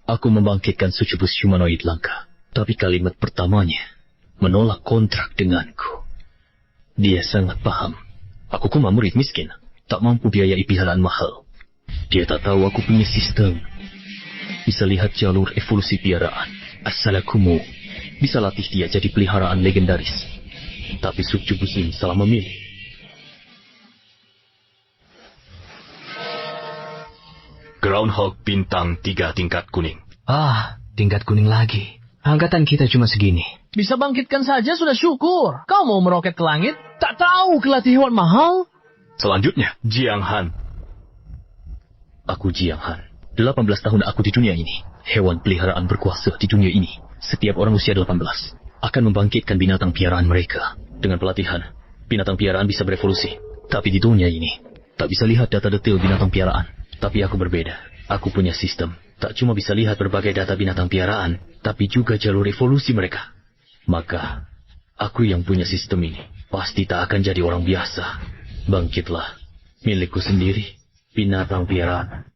Aku membangkitkan sucubus humanoid langka. Tapi kalimat pertamanya menolak kontrak denganku. Dia sangat paham. Aku cuma murid miskin, tak mampu biayai peliharaan mahal. Dia tak tahu aku punya sistem. Bisa lihat jalur evolusi piaraan. Asal aku mau bisa latih dia jadi peliharaan legendaris. Tapi sucubus ini salah memilih. Groundhog bintang 3 tingkat kuning. Tingkat kuning lagi. Angkatan kita cuma segini. Bisa bangkitkan saja sudah syukur. Kau mau meroket ke langit? Tak tahu kelatih hewan mahal? Selanjutnya, Jiang Han. Aku Jiang Han. 18 tahun aku di dunia ini. Hewan peliharaan berkuasa di dunia ini. Setiap orang usia 18 akan membangkitkan binatang piaraan mereka. Dengan pelatihan, binatang piaraan bisa berevolusi. Tapi di dunia ini, tak bisa lihat data detail binatang piaraan. Tapi aku berbeda. Aku punya sistem. Tak cuma bisa lihat berbagai data binatang piaraan, tapi juga jalur evolusi mereka. Maka, aku yang punya sistem ini, pasti tak akan jadi orang biasa. Bangkitlah, milikku sendiri, binatang piaraan.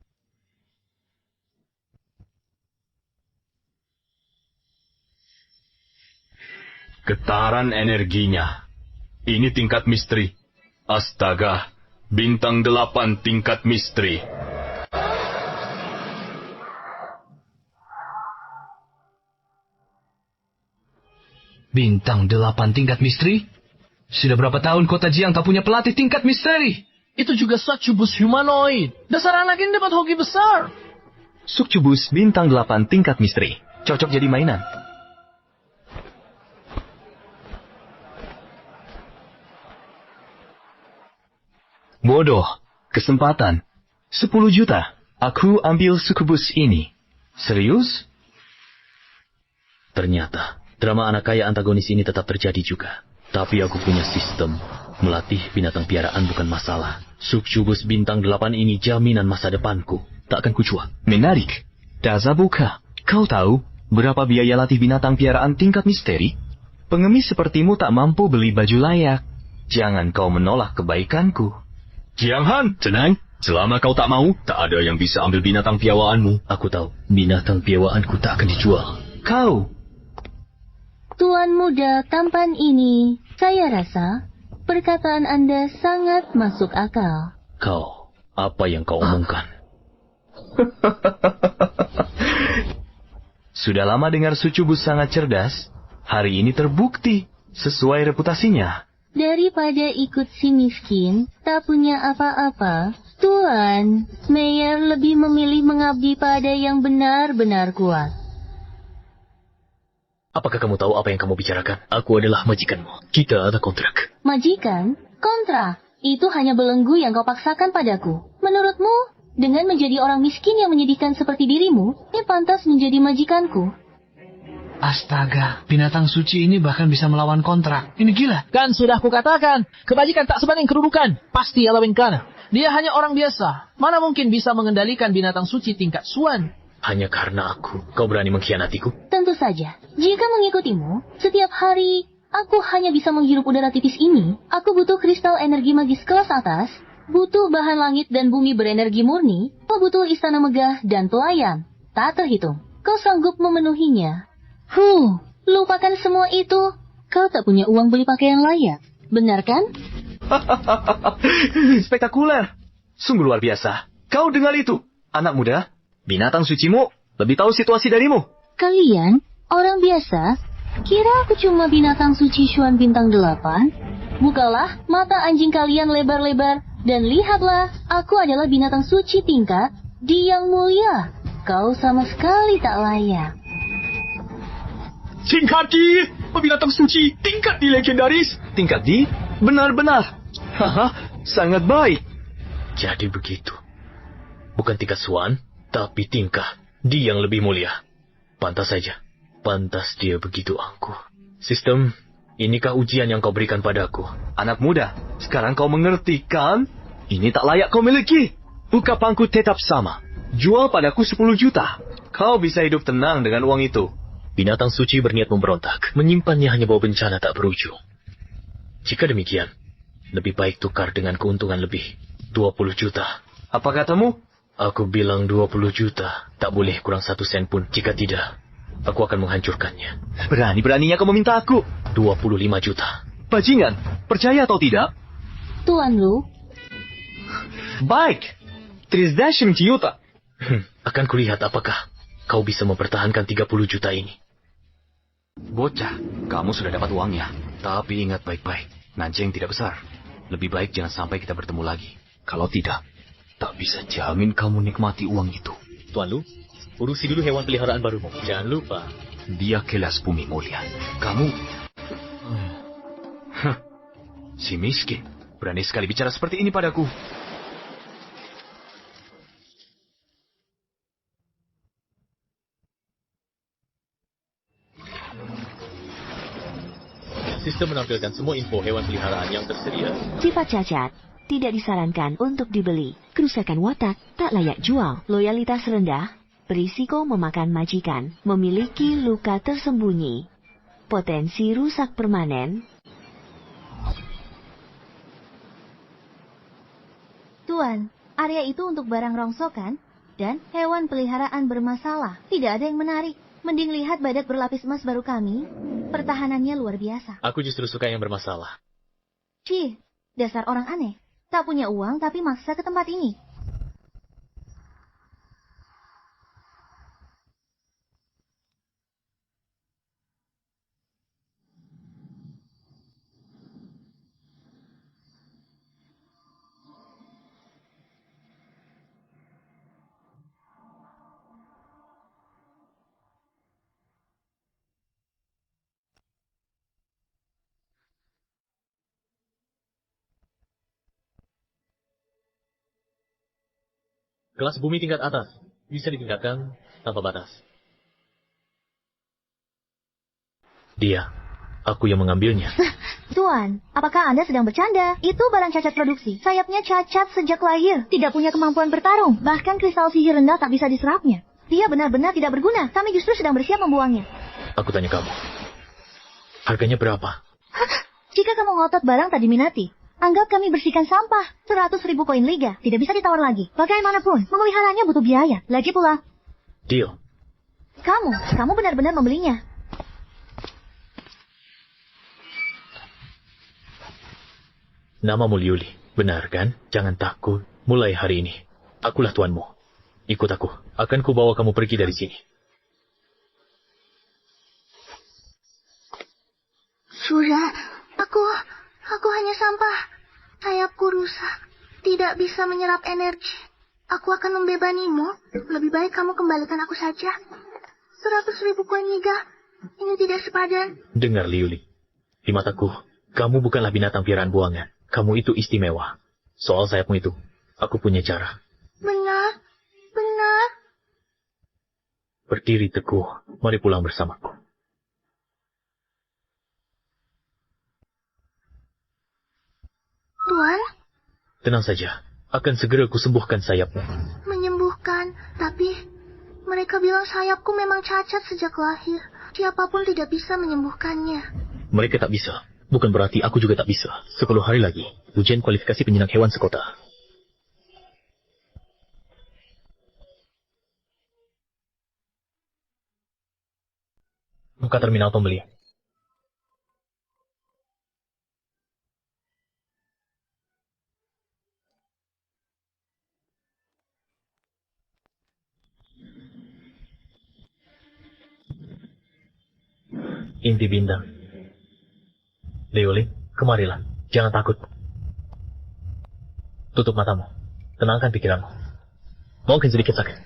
Getaran energinya. Ini tingkat misteri. Astaga, bintang 8 tingkat misteri. Bintang 8 tingkat misteri? Sudah berapa tahun kota Jiang tak punya pelatih tingkat misteri? Itu juga sucubus humanoid. Dasar anak ini dapat hoki besar. Sucubus bintang 8 tingkat misteri. Cocok jadi mainan. Bodoh. Kesempatan. 10 juta. Aku ambil sucubus ini. Serius? Ternyata, drama anak kaya antagonis ini tetap terjadi juga. Tapi aku punya sistem. Melatih binatang piaraan bukan masalah. Sucubus bintang 8 ini jaminan masa depanku. Tak akan kucuak. Menarik. Dazabuka, kau tahu berapa biaya latih binatang piaraan tingkat misteri? Pengemis sepertimu tak mampu beli baju layak. Jangan kau menolak kebaikanku. Jiang Han, tenang. Selama kau tak mau, tak ada yang bisa ambil binatang piawaanmu. Aku tahu, binatang piawaanku tak akan dijual. Kau. Tuan muda tampan ini, saya rasa perkataan Anda sangat masuk akal. Kau, apa yang kau omongkan? Sudah lama dengar sucubus sangat cerdas. Hari ini terbukti sesuai reputasinya. Daripada ikut si miskin, tak punya apa-apa, Tuan Mayor lebih memilih mengabdi pada yang benar-benar kuat. Apakah kamu tahu apa yang kamu bicarakan? Aku adalah majikanmu. Kita ada kontrak. Majikan? Kontrak? Itu hanya belenggu yang kau paksakan padaku. Menurutmu, dengan menjadi orang miskin yang menyedihkan seperti dirimu, ia pantas menjadi majikanku. Astaga, binatang suci ini bahkan bisa melawan kontrak. Ini gila. Kan sudah kukatakan, kebajikan tak sebanding kedudukan. Pasti Alawengkana. Dia hanya orang biasa. Mana mungkin bisa mengendalikan binatang suci tingkat Suan? Hanya karena aku, kau berani mengkhianatiku? Tentu saja. Jika mengikutimu, setiap hari aku hanya bisa menghirup udara tipis ini. Aku butuh kristal energi magis kelas atas, butuh bahan langit dan bumi berenergi murni, kau butuh istana megah dan pelayan. Tak terhitung. Kau sanggup memenuhinya. Lupakan semua itu. Kau tak punya uang beli pakaian layak. Benar kan? Spektakuler. Sungguh luar biasa. Kau dengar itu? Anak muda, binatang sucimu lebih tahu situasi darimu. Kalian, orang biasa, kira aku cuma binatang suci Xuan bintang 8? Bukalah mata anjing kalian lebar-lebar dan lihatlah, aku adalah binatang suci tingkat di yang mulia. Kau sama sekali tak layak. Tingkat di, binatang suci, tingkat di legendaris. Tingkat di? Benar-benar. Sangat baik. Jadi begitu. Bukan tingkat Suan, tapi tingkat di yang lebih mulia. Pantas saja. Pantas dia begitu angkuh. Sistem, inikah ujian yang kau berikan padaku? Anak muda, sekarang kau mengerti kan? Ini tak layak kau miliki. Ungkapanku tetap sama. Jual padaku 10 juta. Kau bisa hidup tenang dengan uang itu. Binatang suci berniat memberontak. Menyimpannya hanya bawa bencana tak berujung. Jika demikian, lebih baik tukar dengan keuntungan lebih. 20 juta. Apa katamu? Aku bilang 20 juta. Tak boleh kurang 1 sen pun. Jika tidak, aku akan menghancurkannya. Berani-beraninya kau meminta aku. 25 juta. Bajingan, percaya atau tidak? Tuan Lu, Baik. 30 juta. Akan kulihat apakah kau bisa mempertahankan 30 juta ini. Bocah, kamu sudah dapat uangnya. Tapi ingat baik-baik, Nanceng tidak besar. Lebih baik jangan sampai kita bertemu lagi. Kalau tidak, tak bisa jamin kamu nikmati uang itu. Tuan Lu, urusi dulu hewan peliharaan barumu. Jangan lupa. Dia kelas bumi mulia. Kamu... Si miskin. Berani sekali bicara seperti ini padaku. Sistem menampilkan semua info hewan peliharaan yang tersedia. Sifat cacat, tidak disarankan untuk dibeli. Kerusakan watak, tak layak jual. Loyalitas rendah, berisiko memakan majikan. Memiliki luka tersembunyi. Potensi rusak permanen. Tuan, area itu untuk barang rongsokan dan hewan peliharaan bermasalah. Tidak ada yang menarik. Mending lihat badak berlapis emas baru kami. Pertahanannya luar biasa. Aku justru suka yang bermasalah. Cih, dasar orang aneh. Tak punya uang tapi maksa ke tempat ini. Kelas bumi tingkat atas bisa ditingkatkan tanpa batas. Dia, aku yang mengambilnya. Tuan, apakah Anda sedang bercanda? Itu barang cacat produksi. Sayapnya cacat sejak lahir. Tidak punya kemampuan bertarung. Bahkan kristal sihir rendah tak bisa diserapnya. Dia benar-benar tidak berguna. Kami justru sedang bersiap membuangnya. Aku tanya kamu, harganya berapa? Jika kamu ngotot barang tak diminati, anggap kami bersihkan sampah. 100.000 koin liga. Tidak bisa ditawar lagi. Bagaimanapun, memeliharanya butuh biaya. Lagi pula, Deal. kamu benar-benar membelinya. Namamu Liuli, benar kan? Jangan takut. Mulai hari ini, akulah tuanmu. Ikut aku. Akan kubawa kamu pergi dari sini. Sudah, aku hanya sampah. Sayapku rusak. Tidak bisa menyerap energi. Aku akan membebanimu. Lebih baik kamu kembalikan aku saja. 100.000 koin liga. Ini tidak sepadan. Dengar Liuli, di mataku, kamu bukanlah binatang piaraan buangan. Kamu itu istimewa. Soal sayapmu itu, aku punya cara. Benar. Berdiri teguh, mari pulang bersamaku. Tuan, Tenang saja, akan segera kusembuhkan sayapmu. menyembuhkan. Tapi mereka bilang sayapku memang cacat sejak lahir. Siapapun tidak bisa menyembuhkannya. Mereka tak bisa. Bukan berarti aku juga tak bisa. 10 hari lagi, ujian kualifikasi penjinak hewan sekota. Buka terminal pembelian. Inti bintang. Liuli, kemarilah. Jangan takut. Tutup matamu. Tenangkan pikiranmu. Mungkin sedikit sakit.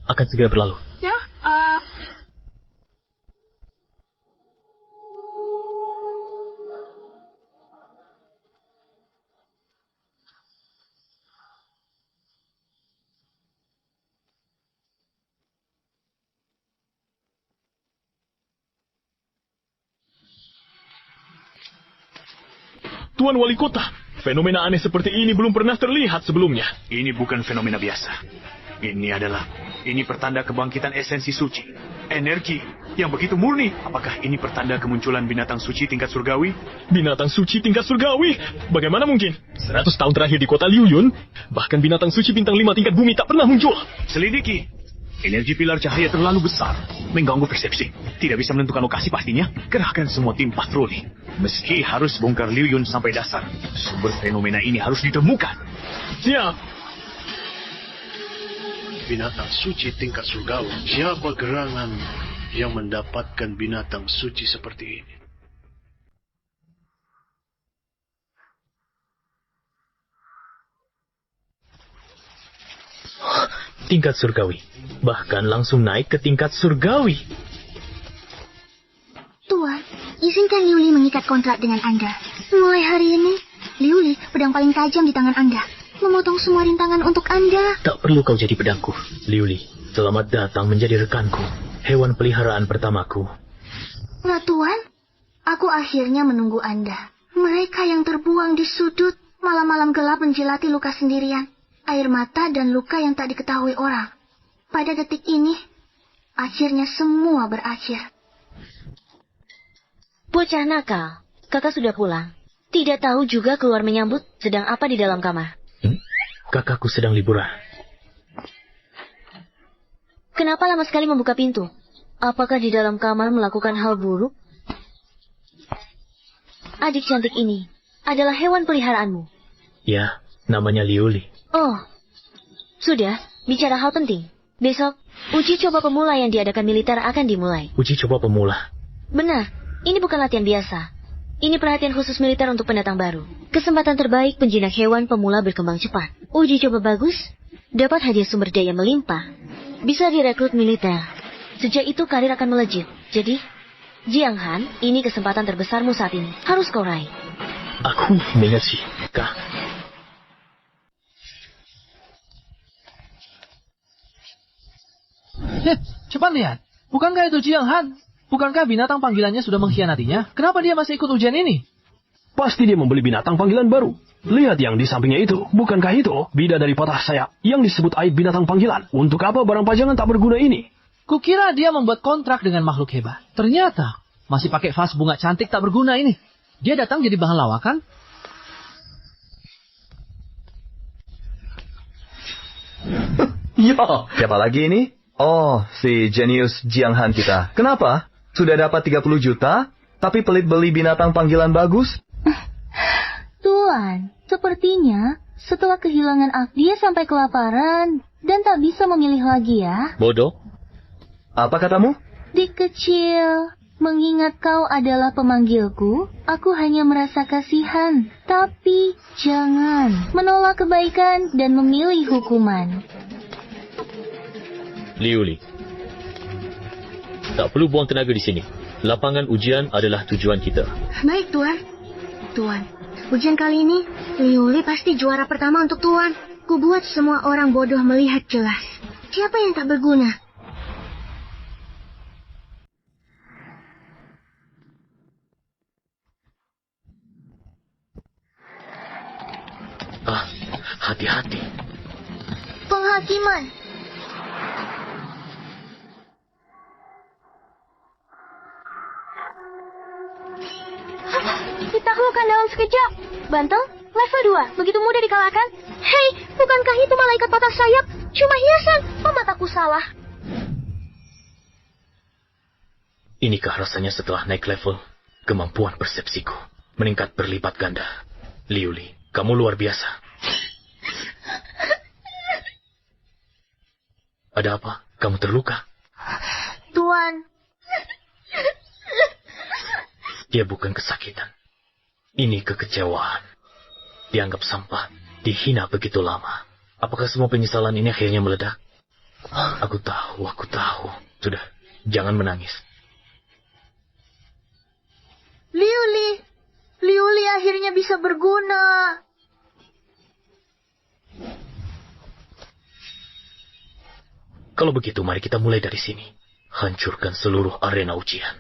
Akan segera berlalu. Ya, Tuan Wali Kota, fenomena aneh seperti ini belum pernah terlihat sebelumnya. Ini bukan fenomena biasa. Ini pertanda kebangkitan esensi suci. Energi yang begitu murni. Apakah ini pertanda kemunculan binatang suci tingkat surgawi? Binatang suci tingkat surgawi? Bagaimana mungkin? 100 tahun terakhir di kota Liuyun, bahkan binatang suci bintang 5 tingkat bumi tak pernah muncul. Selidiki. Energi pilar cahaya terlalu besar, mengganggu persepsi. Tidak bisa menentukan lokasi pastinya. Kerahkan semua tim patroli. Meski harus bongkar Liuyun sampai dasar, sumber fenomena ini harus ditemukan. Siap. Binatang suci tingkat surgawi. Siapa gerangan yang mendapatkan binatang suci seperti ini? Tingkat surgawi. Bahkan langsung naik ke tingkat surgawi. Tuan, izinkan Liuli mengikat kontrak dengan Anda. Mulai hari ini, Liuli pedang paling tajam di tangan Anda. Memotong semua rintangan untuk Anda. Tak perlu kau jadi pedangku, Liuli. Selamat datang menjadi rekanku, hewan peliharaan pertamaku. Nah, Tuan, aku akhirnya menunggu Anda. Mereka yang terbuang di sudut, malam-malam gelap menjilati luka sendirian. Air mata dan luka yang tak diketahui orang. Pada detik ini, akhirnya semua berakhir. Bocah nakal, kakak sudah pulang. Tidak tahu juga keluar menyambut sedang apa di dalam kamar. Kakakku sedang liburan. Kenapa lama sekali membuka pintu? Apakah di dalam kamar melakukan hal buruk? Adik cantik ini adalah hewan peliharaanmu. Ya, namanya Liuli. Oh, sudah, bicara hal penting. Besok, uji coba pemula yang diadakan militer akan dimulai. Uji coba pemula? Benar, ini bukan latihan biasa. Ini perhatian khusus militer untuk pendatang baru. Kesempatan terbaik penjinak hewan pemula berkembang cepat. Uji coba bagus, dapat hadiah sumber daya melimpah. Bisa direkrut militer. Sejak itu karir akan melejit. Jadi, Jiang Han, ini kesempatan terbesarmu saat ini. Harus kau raih. Aku mengerti, Kak. Cepat lihat. Bukankah itu Jiang Han? Bukankah binatang panggilannya sudah mengkhianatinya? Kenapa dia masih ikut ujian ini? Pasti dia membeli binatang panggilan baru. Lihat yang di sampingnya itu. Bukankah itu bidadari patah sayap yang disebut aib binatang panggilan? Untuk apa barang pajangan tak berguna ini? Kukira dia membuat kontrak dengan makhluk hebat. Ternyata masih pakai vas bunga cantik tak berguna ini. Dia datang jadi bahan lawakan? Ya, siapa lagi ini? Oh, si jenius Jiang Han kita. Kenapa? Sudah dapat 30 juta, tapi pelit beli binatang panggilan bagus? Tuan, sepertinya setelah kehilangan dia sampai kelaparan dan tak bisa memilih lagi ya. Bodoh. Apa katamu? Dik kecil, mengingat kau adalah pemanggilku, aku hanya merasa kasihan. Tapi jangan menolak kebaikan dan memilih hukuman. Liuli. Tak perlu buang tenaga di sini. Lapangan ujian adalah tujuan kita. Baik, Tuan. Tuan, ujian kali ini, Liuli pasti juara pertama untuk Tuan. Ku buat semua orang bodoh melihat jelas. Siapa yang tak berguna? Hati-hati. Penghakiman. Ditaklukkan dalam sekejap. Bantel, level 2, begitu mudah dikalahkan. Hei, bukankah itu malaikat patah sayap? Cuma hiasan, oh mataku salah. Inikah rasanya setelah naik level? Kemampuan persepsiku meningkat berlipat ganda. Liuli, kamu luar biasa. Ada apa? Kamu terluka? Tuan. Dia bukan kesakitan. Ini kekecewaan. Dianggap sampah, dihina begitu lama. Apakah semua penyesalan ini akhirnya meledak? Aku tahu. Sudah, jangan menangis. Liuli akhirnya bisa berguna. Kalau begitu, mari kita mulai dari sini. Hancurkan seluruh arena ujian.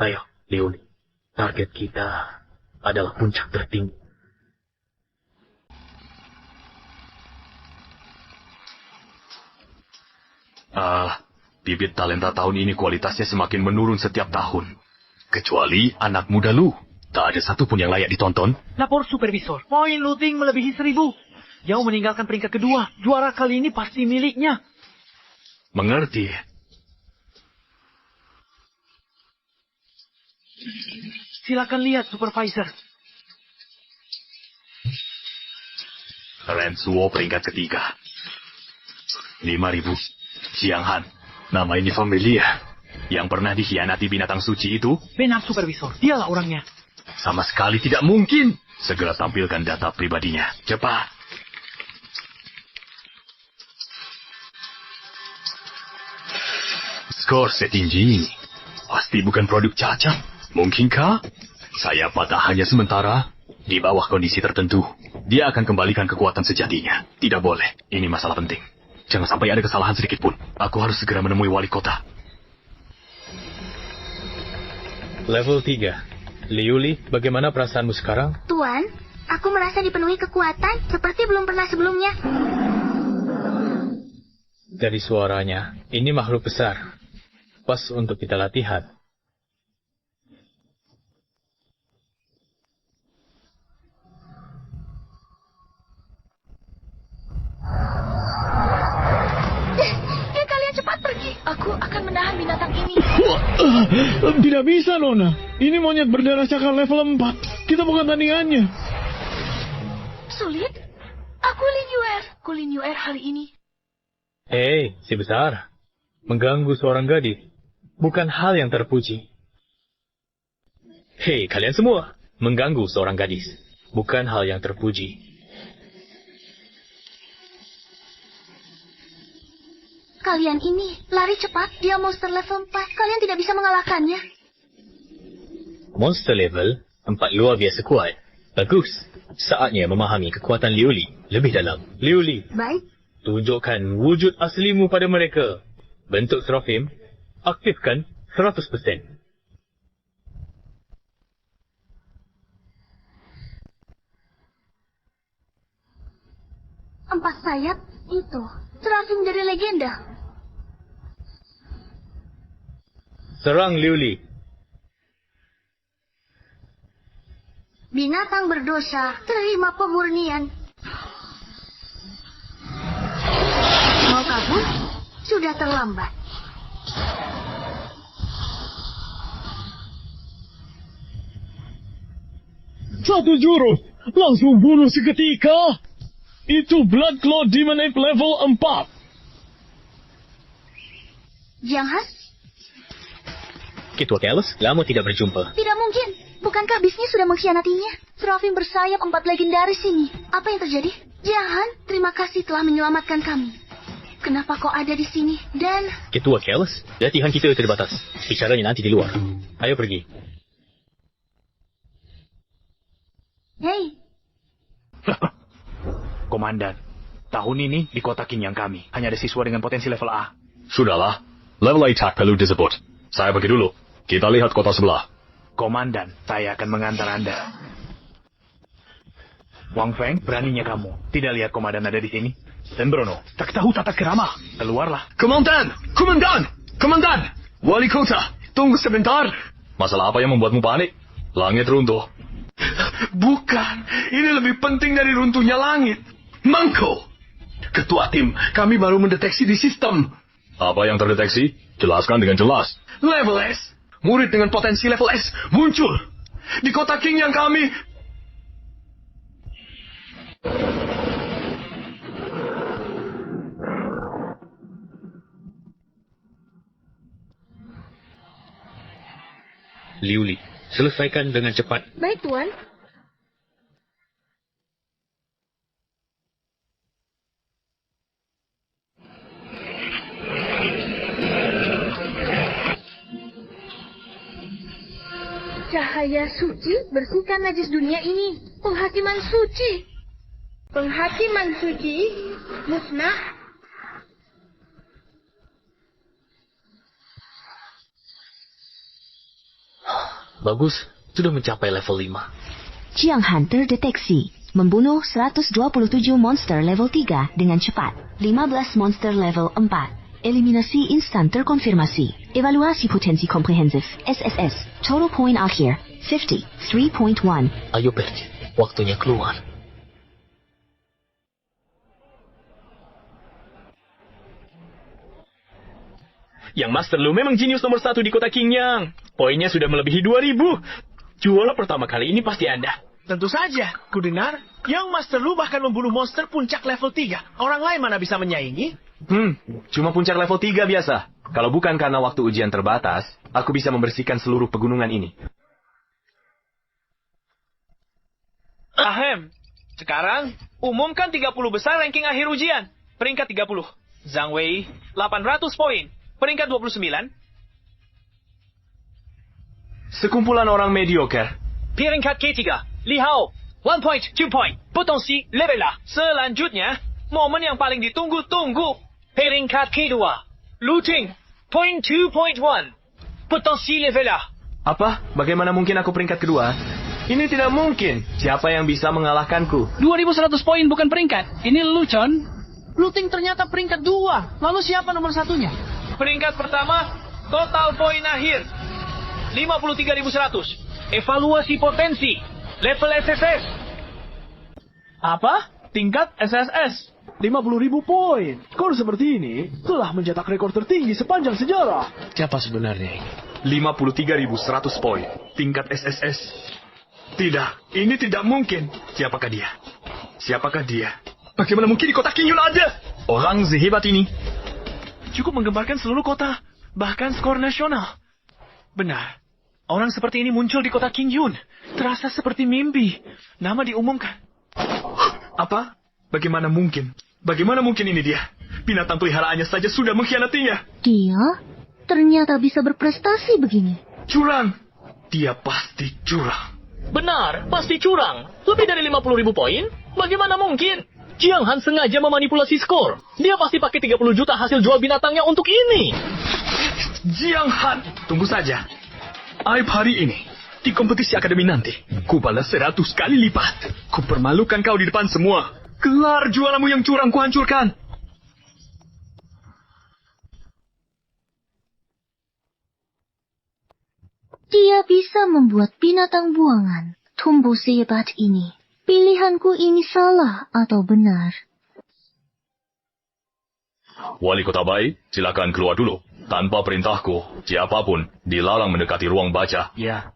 Ayo, Liuli. Target kita adalah puncak tertinggi. Bibit talenta tahun ini kualitasnya semakin menurun setiap tahun. Kecuali anak muda Lu. Tak ada satupun yang layak ditonton. Lapor supervisor. Poin looting melebihi 1000. Jauh meninggalkan peringkat kedua. Juara kali ini pasti miliknya. Mengerti. Silakan lihat, supervisor. Rensuo peringkat ketiga. 5.000. Jiang Han. Nama ini familiar. Yang pernah dikhianati binatang suci itu? Benar, supervisor. Dialah orangnya. Sama sekali tidak mungkin. Segera tampilkan data pribadinya. Cepat. Skor setinggi ini. Pasti bukan produk cacat. Mungkinkah? Saya patah hanya sementara. Di bawah kondisi tertentu. Dia akan kembalikan kekuatan sejatinya. Tidak boleh. Ini masalah penting. Jangan sampai ada kesalahan sedikit pun. Aku harus segera menemui wali kota. Level 3. Liuli, bagaimana perasaanmu sekarang? Tuan, aku merasa dipenuhi kekuatan seperti belum pernah sebelumnya. Dari suaranya, ini makhluk besar. Pas untuk kita latihan. Aku akan menahan binatang ini. Tidak bisa, Nona. Ini monyet berdarah cakar level 4. Kita bukan tandingannya. Sulit? Aku Lin Yuer. Aku Lin Yuer hari ini. Hei, si besar. Mengganggu seorang gadis. Bukan hal yang terpuji. Hei, kalian semua. Mengganggu seorang gadis. Bukan hal yang terpuji. Kalian ini lari cepat, dia monster level 4. Kalian tidak bisa mengalahkannya. Monster level 4 luar biasa kuat. Bagus. Saatnya memahami kekuatan Liuli lebih dalam. Liuli, Baik. tunjukkan wujud aslimu pada mereka. Bentuk Seraphim, aktifkan 100%. Empat sayap itu Seraphim dari legenda. Serang Liuli. Binatang berdosa, terima pemurnian. Mau kabur? Sudah terlambat. Satu jurus, langsung bunuh seketika. Itu Blood Claw Demon Ape level 4. Jiang Han? Ketua Keles, lama tidak berjumpa. Tidak mungkin. Bukankah bisnis sudah mengkhianatinya? Seraphim bersayap 4 legendaris ini. Apa yang terjadi? Jiang Han, terima kasih telah menyelamatkan kami. Kenapa kau ada di sini? Dan... Ketua Keles, latihan kita terbatas. Bicaranya nanti di luar. Ayo pergi. Hei. Komandan, tahun ini di kota Qingyang kami hanya ada siswa dengan potensi level A. Sudahlah. Level A tak perlu disebut. Saya pergi dulu. Kita lihat kota sebelah. Komandan, saya akan mengantar Anda. Wang Feng, beraninya kamu. Tidak lihat komandan ada di sini? Sembrono, tak tahu tata kerama. Keluarlah. Komandan! Komandan! Komandan! Wali kota, tunggu sebentar. Masalah apa yang membuatmu panik? Langit runtuh. Bukan, ini lebih penting dari runtuhnya langit. Mangko, ketua tim, kami baru mendeteksi di sistem. Apa yang terdeteksi? Jelaskan dengan jelas. Level S, murid dengan potensi level S muncul di kota Qingyang kami. Liuli, selesaikan dengan cepat. Baik, Tuan. Cahaya suci bersihkan najis dunia ini. Penghakiman suci. Penghakiman suci musnah. Bagus, sudah mencapai level 5. Jiang Han terdeteksi. Membunuh 127 monster level 3 dengan cepat. 15 monster level 4. Eliminasi instan terkonfirmasi. Evaluasi potensi komprehensif. SSS. Total point akhir. 53.1. Ayo Perch, waktunya keluar. Yang Master Lu memang jenius nomor 1 di kota Qingyang. Poinnya sudah melebihi 2000. Juara pertama kali ini pasti Anda. Tentu saja, kudengar. Yang Master Lu bahkan membunuh monster puncak level 3. Orang lain mana bisa menyaingi? Cuma puncak level 3 biasa. Kalau bukan karena waktu ujian terbatas, aku bisa membersihkan seluruh pegunungan ini. Ahem. Sekarang, umumkan 30 besar ranking akhir ujian. Peringkat 30. Zhang Wei, 800 poin. Peringkat 29. Sekumpulan orang mediocre. Peringkat K3. Li Hao, 1 point, 2 point. Potensi level lah. Selanjutnya, momen yang paling ditunggu-tunggu. Peringkat K2. Lu Ting, point 2.1. Potensi level lah. Apa? Bagaimana mungkin aku peringkat kedua? Ini tidak mungkin. Siapa yang bisa mengalahkanku? 2100 poin bukan peringkat. Ini Lucon. Luting ternyata peringkat 2. Lalu siapa nomor satunya? Peringkat pertama, total poin akhir 53.100. Evaluasi potensi level SSS. Apa? Tingkat SSS. 50.000 poin. Skor seperti ini telah mencetak rekor tertinggi sepanjang sejarah. Siapa sebenarnya ini? 53.100 poin. Tingkat SSS. Tidak, ini tidak mungkin. Siapakah dia? Siapakah dia? Bagaimana mungkin di kota Qingyun ada? Orang sehebat ini. Cukup menggemparkan seluruh kota, bahkan skor nasional. Benar, orang seperti ini muncul di kota Qingyun. Terasa seperti mimpi. Nama diumumkan. Apa? Bagaimana mungkin? Bagaimana mungkin ini dia? Binatang peliharaannya saja sudah mengkhianatinya. Dia ternyata bisa berprestasi begini. Curang. Dia pasti curang. Benar, pasti curang. Lebih dari 50.000 poin? Bagaimana mungkin? Jiang Han sengaja memanipulasi skor. Dia pasti pakai 30 juta hasil jual binatangnya untuk ini. Jiang Han, tunggu saja. Aib hari ini, di kompetisi akademi nanti, ku balas 100 kali lipat. Ku permalukan kau di depan semua. Gelar juaramu yang curang ku hancurkan. Dia bisa membuat binatang buangan tumbuh sehebat ini. Pilihanku ini salah atau benar? Wali Kota Bai, silakan keluar dulu. Tanpa perintahku, siapapun dilarang mendekati ruang baca. Ya,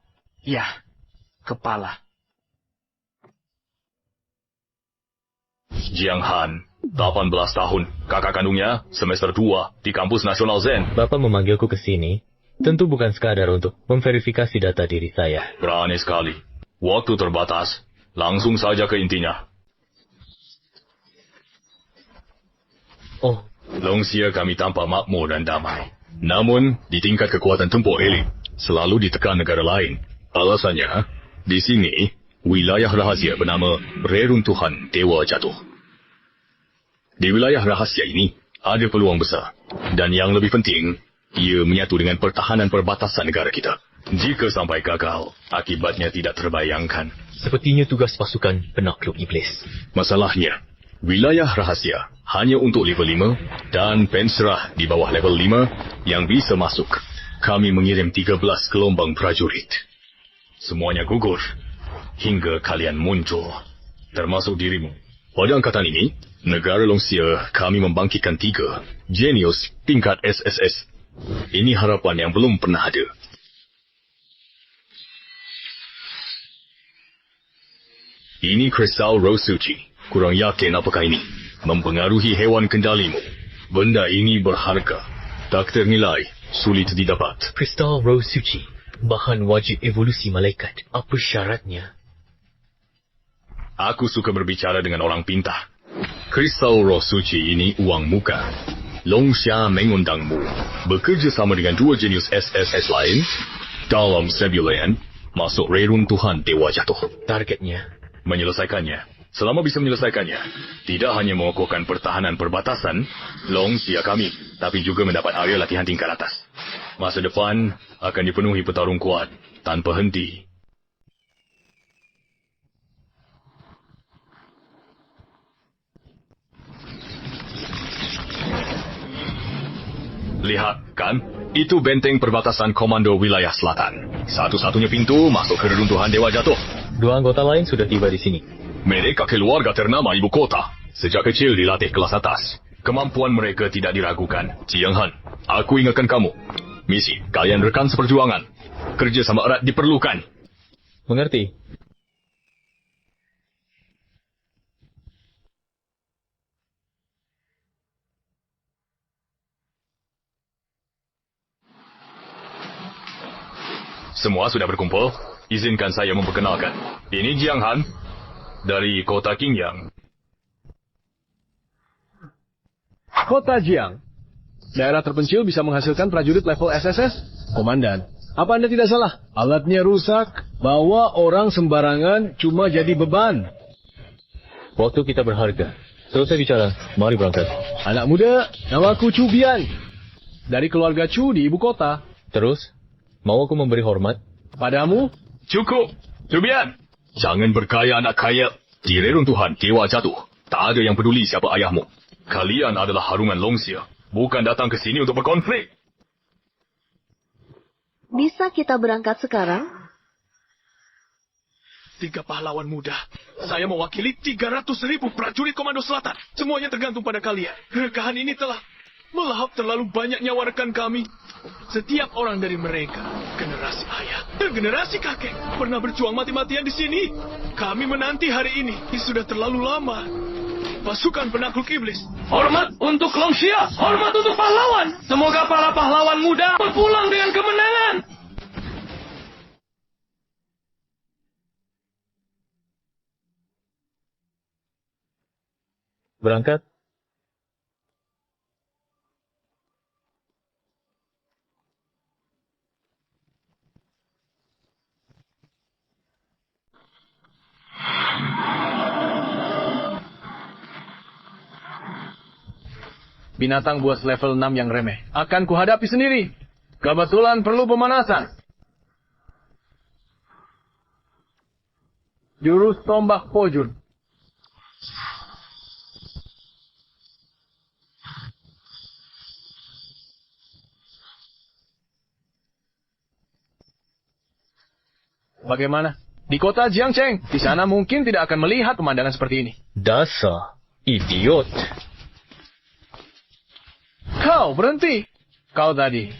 kepala. Jiang Han, 18 tahun, kakak kandungnya, semester 2 di kampus nasional Zen. Bapak memanggilku ke sini, tentu bukan sekadar untuk memverifikasi data diri saya. Berani sekali. Waktu terbatas. Langsung saja ke intinya. Oh, Longxia kami tampak makmur dan damai. Namun, di tingkat kekuatan tempur elit, selalu ditekan negara lain. Alasannya, di sini, wilayah rahasia bernama Reruntuhan Dewa Jatuh. Di wilayah rahasia ini, ada peluang besar. Dan yang lebih penting, ia menyatu dengan pertahanan perbatasan negara kita. Jika sampai gagal, akibatnya tidak terbayangkan. sepertinya tugas pasukan penakluk iblis. Masalahnya, wilayah rahasia hanya untuk level 5 dan penserah di bawah level 5 yang bisa masuk. Kami mengirim 13 gelombang prajurit. Semuanya gugur hingga kalian muncul, termasuk dirimu. Pada angkatan ini, negara Longxia kami membangkitkan 3 jenius tingkat SSS. Ini harapan yang belum pernah ada. Ini kristal rose suci. Kurang yakin apakah ini mempengaruhi hewan kendalimu. Benda ini berharga, tak ternilai, sulit didapat. Kristal rose suci, bahan wajib evolusi malaikat. Apa syaratnya? Aku suka berbicara dengan orang pintar. Kristal rose suci ini uang muka. Longxia mengundangmu bekerja sama dengan 2 jenius SSS lain dalam sebulan masuk reruntuhan Dewa Jatuh. Targetnya? Menyelesaikannya. Selama bisa menyelesaikannya, tidak hanya mengukuhkan pertahanan perbatasan Longxia kami, tapi juga mendapat area latihan tingkat atas. Masa depan akan dipenuhi petarung kuat tanpa henti. Lihat, kan? Itu benteng perbatasan Komando Wilayah Selatan. Satu-satunya pintu masuk ke reruntuhan Dewa Jatuh. 2 anggota lain sudah tiba di sini. Mereka keluarga ternama ibu kota. Sejak kecil dilatih kelas atas. Kemampuan mereka tidak diragukan. Jiang Han, aku ingatkan kamu. Misi, kalian rekan seperjuangan. Kerja sama erat diperlukan. Mengerti? Semua sudah berkumpul. Izinkan saya memperkenalkan. Ini Jiang Han dari kota Qingyang. Kota Jiang. Daerah terpencil bisa menghasilkan prajurit level SSS. Komandan, apa Anda tidak salah? Alatnya rusak, bawa orang sembarangan cuma jadi beban. Waktu kita berharga. Selesai bicara, mari berangkat. Anak muda, namaku Chu Bian. Dari keluarga Chu di ibu kota. Terus, mau aku memberi hormat? Padamu? Cukup, Cubian. Jangan berkaya anak kaya. Di reruntuhan Dewa Jatuh, tak ada yang peduli siapa ayahmu. Kalian adalah harungan Longxia, bukan datang ke sini untuk berkonflik. Bisa kita berangkat sekarang? 3 pahlawan muda. Saya mewakili 300.000 prajurit Komando Selatan. Semuanya tergantung pada kalian. Rekahan ini telah melahap terlalu banyak nyawa rekan kami. Setiap orang dari mereka, generasi ayah dan generasi kakek, pernah berjuang mati-matian di sini. Kami menanti hari ini. Ini sudah terlalu lama. Pasukan penakluk iblis. Hormat untuk Longxia, hormat untuk pahlawan. Semoga para pahlawan muda berpulang dengan kemenangan. Berangkat? Binatang buas level 6 yang remeh. Akan kuhadapi sendiri. Kebetulan perlu pemanasan. Jurus tombak pojun. Bagaimana? Di kota Jiangcheng. Di sana mungkin tidak akan melihat pemandangan seperti ini. Dasar idiot. Kau berhenti. Kau tadi.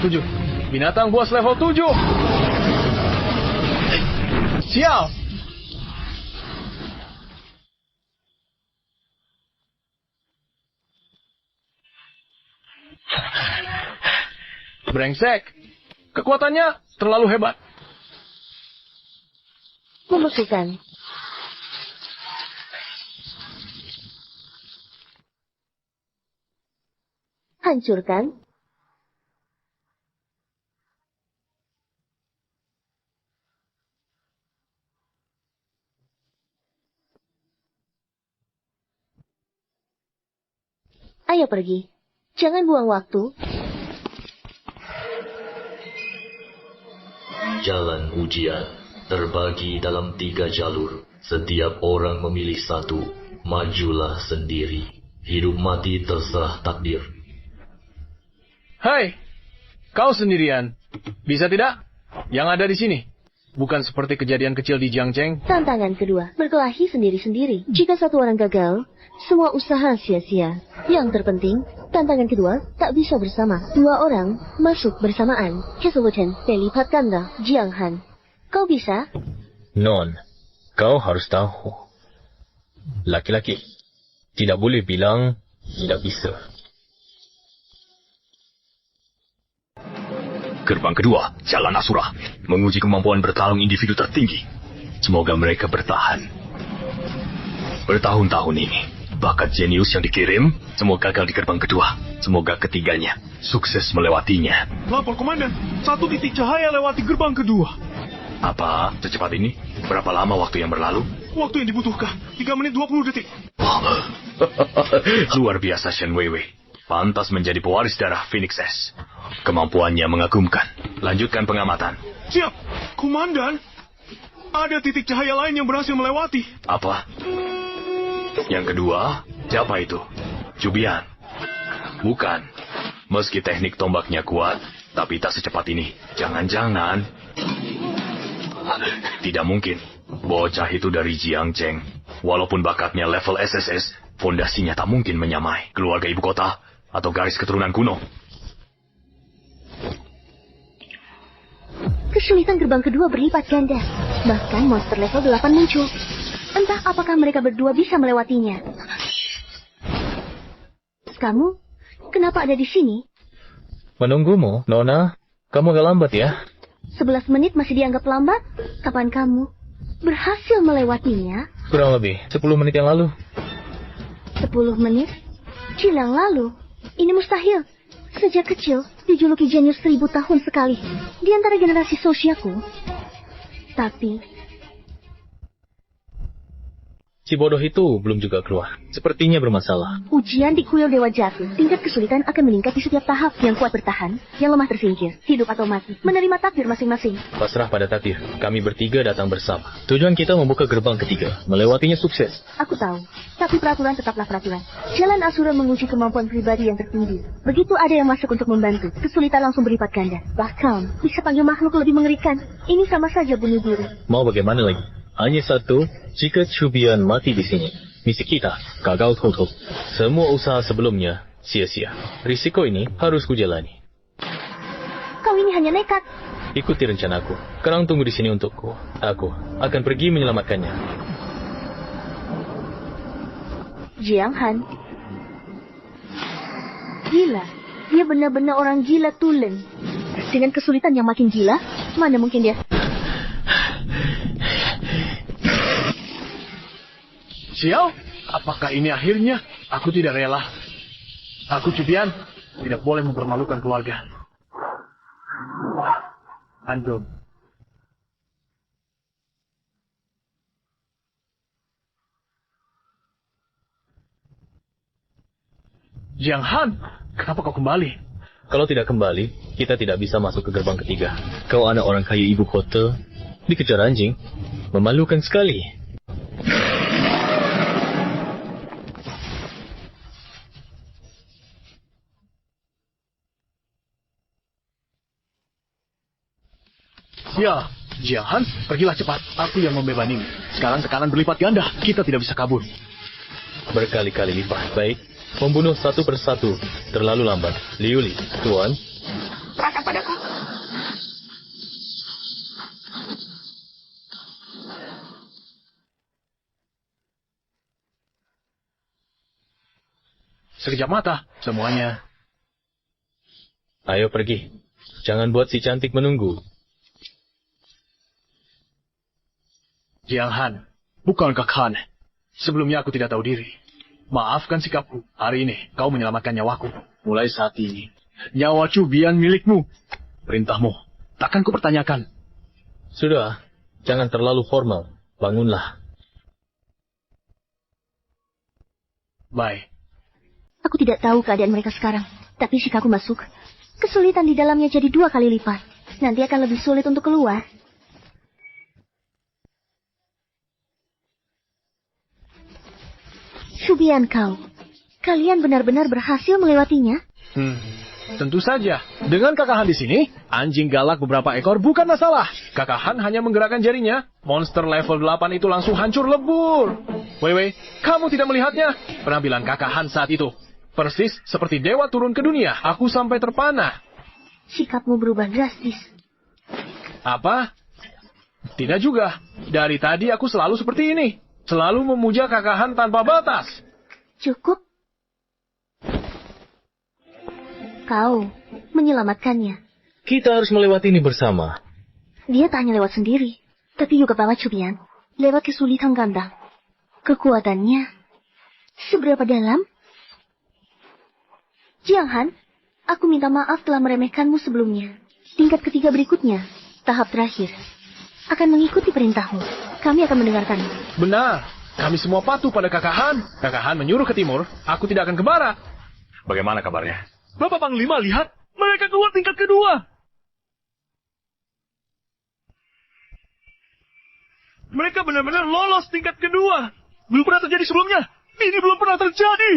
Tujuh. Binatang buas level 7. Sial. Brengsek. Kekuatannya terlalu hebat. Membekukan. Hancurkan. Ayo pergi. Jangan buang waktu. Jalan ujian terbagi dalam 3 jalur. Setiap orang memilih satu. Majulah sendiri. Hidup mati terserah takdir. Hai, kau sendirian. Bisa tidak? Yang ada di sini. Bukan seperti kejadian kecil di Jiangcheng. Tantangan kedua, berkelahi sendiri-sendiri. Jika satu orang gagal, semua usaha sia-sia. Yang terpenting, tantangan kedua tak bisa bersama. 2 orang masuk bersamaan. Kesulitan berlipat ganda. Jiang Han, kau bisa? Non, kau harus tahu. Laki-laki tidak boleh bilang tidak bisa. Gerbang kedua, Jalan Asura. Menguji kemampuan bertarung individu tertinggi. Semoga mereka bertahan. Bertahun-tahun ini, bakat jenius yang dikirim, semua gagal di gerbang kedua. Semoga ketiganya sukses melewatinya. Lapor komandan, 1 titik cahaya lewati gerbang kedua. Apa? Secepat ini? Berapa lama waktu yang berlalu? Waktu yang dibutuhkan, 3 menit 20 detik. Luar biasa Shen Weiwei. Pantas menjadi pewaris darah Phoenix S. Kemampuannya mengagumkan. Lanjutkan pengamatan. Siap, komandan. Ada titik cahaya lain yang berhasil melewati. Apa? Yang kedua, siapa itu? Cubian. Bukan. Meski teknik tombaknya kuat, tapi tak secepat ini. Jangan-jangan... Tidak mungkin. Bocah itu dari Jiangcheng. Walaupun bakatnya level SSS, fondasinya tak mungkin menyamai keluarga ibu kota atau garis keturunan kuno. Kesulitan gerbang kedua berlipat ganda. Bahkan monster level 8 muncul. Entah apakah mereka berdua bisa melewatinya. Kamu, kenapa ada di sini? Menunggumu, Nona. Kamu agak lambat ya? 11 menit masih dianggap lambat? Kapan kamu berhasil melewatinya? Kurang lebih 10 menit yang lalu. 10 menit? Cilang lalu? Ini mustahil. Sejak kecil, dijuluki jenius 1000 tahun sekali. Di antara generasi Sosyaku. Tapi... Si bodoh itu belum juga keluar. Sepertinya bermasalah. Ujian di kuil Dewa Jatuh. Tingkat kesulitan akan meningkat di setiap tahap. Yang kuat bertahan, yang lemah tersingkir. Hidup atau mati. Menerima takdir masing-masing. Pasrah pada takdir. Kami bertiga datang bersama. Tujuan kita membuka gerbang ketiga. Melewatinya sukses. Aku tahu. Tapi peraturan tetaplah peraturan. Jalan Asura menguji kemampuan pribadi yang tertinggi. Begitu ada yang masuk untuk membantu, kesulitan langsung berlipat ganda. Bahkan, bisa panggil makhluk lebih mengerikan. Ini sama saja bunuh diri. Mau bagaimana lagi? Hanya satu, jika Cubian mati di sini, misi kita gagal total. Semua usaha sebelumnya sia-sia. Risiko ini harus kujalani. Kau ini hanya nekat. Ikuti rencanaku. Sekarang tunggu di sini untukku. Aku akan pergi menyelamatkannya. Jiang Han. Gila. Dia benar-benar orang gila tulen. Dengan kesulitan yang makin gila, mana mungkin dia... Xiao, apakah ini akhirnya? Aku tidak rela. Aku Cubian, tidak boleh mempermalukan keluarga. Antum. Jiang Han, kenapa kau kembali? Kalau tidak kembali, kita tidak bisa masuk ke gerbang ketiga. Kau anak orang kaya ibu kota, dikejar anjing. Memalukan sekali. Ya, Jiang Han, pergilah cepat. Aku yang membebanimu. Sekarang tekanan berlipat ganda. Kita tidak bisa kabur. Berkali-kali lipat. Baik. Membunuh satu persatu. Terlalu lambat. Liuli, Tuan. Serahkan padaku. Sekejap mata, semuanya. Ayo pergi. Jangan buat si cantik menunggu. Jiang Han, bukankah Khan? Sebelumnya aku tidak tahu diri. Maafkan sikapku. Hari ini kau menyelamatkan nyawaku. Mulai saat ini, nyawa Cubian milikmu. Perintahmu, takkan kupertanyakan. Sudah, jangan terlalu formal. Bangunlah. Baik. Aku tidak tahu keadaan mereka sekarang. Tapi jika aku masuk, kesulitan di dalamnya jadi 2 kali lipat. Nanti akan lebih sulit untuk keluar. Cubian kau. Kalian benar-benar berhasil melewatinya? Tentu saja. Dengan Kakak Han di sini, anjing galak beberapa ekor bukan masalah. Kakak Han hanya menggerakkan jarinya. Monster level 8 itu langsung hancur lebur. Wei, kamu tidak melihatnya? Penampilan Kakak Han saat itu persis seperti dewa turun ke dunia. Aku sampai terpana. Sikapmu berubah drastis. Apa? Tidak juga. Dari tadi aku selalu seperti ini. Selalu memuja Kakak Han tanpa batas. Cukup. Kau menyelamatkannya. Kita harus melewati ini bersama. Dia tak hanya lewat sendiri, tapi juga bawa Cubian. Lewat kesulitan ganda. Kekuatannya seberapa dalam? Jiang Han, aku minta maaf telah meremehkanmu sebelumnya. Tingkat ketiga berikutnya, tahap terakhir, akan mengikuti perintahmu. Kami akan mendengarkanmu. Benar. Kami semua patuh pada Kakak Han. Kakak Han menyuruh ke timur, aku tidak akan ke barat. Bagaimana kabarnya? Bapak Panglima, lihat. Mereka keluar tingkat kedua. Mereka benar-benar lolos tingkat kedua. Belum pernah terjadi sebelumnya. Ini belum pernah terjadi.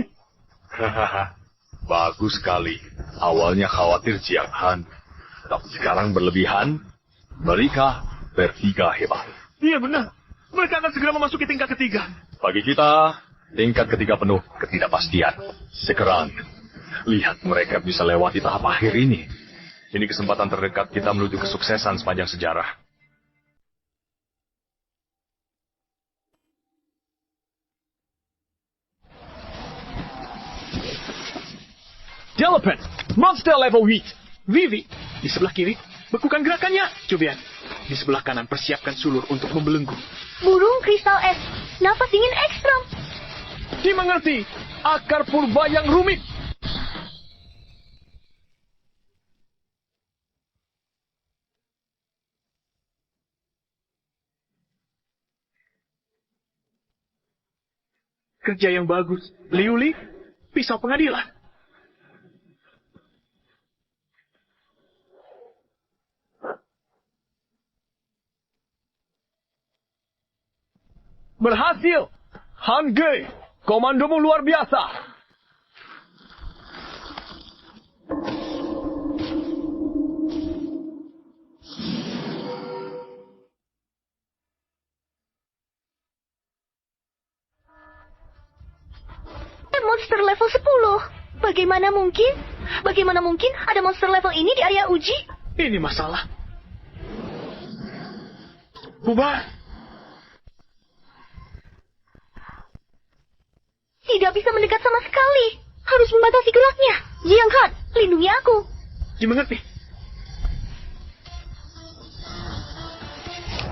Bagus sekali. Awalnya khawatir Jiang Han, tapi sekarang berlebihan. Mereka bertiga hebat. Iya benar. Mereka akan segera memasuki tingkat ketiga. Bagi kita, tingkat ketiga penuh ketidakpastian. Sekarang, lihat mereka bisa lewati tahap akhir ini. Ini kesempatan terdekat kita menuju kesuksesan sepanjang sejarah. Dialopen, monster level wheat. Vivi, di sebelah kiri, bekukan gerakannya. Cobian, di sebelah kanan persiapkan sulur untuk membelenggu. Burung kristal es, nafas dingin ekstrim. Dimengerti, akar purba yang rumit. Kerja yang bagus. Liuli, pisau pengadilan. Berhasil! Han Ge, komandomu luar biasa! Monster level 10. Bagaimana mungkin? Bagaimana mungkin ada monster level ini di area uji? Ini masalah. Bubar! Tidak bisa mendekat sama sekali. Harus membatasi geraknya. Jiang Han, lindungi aku. Dimengerti.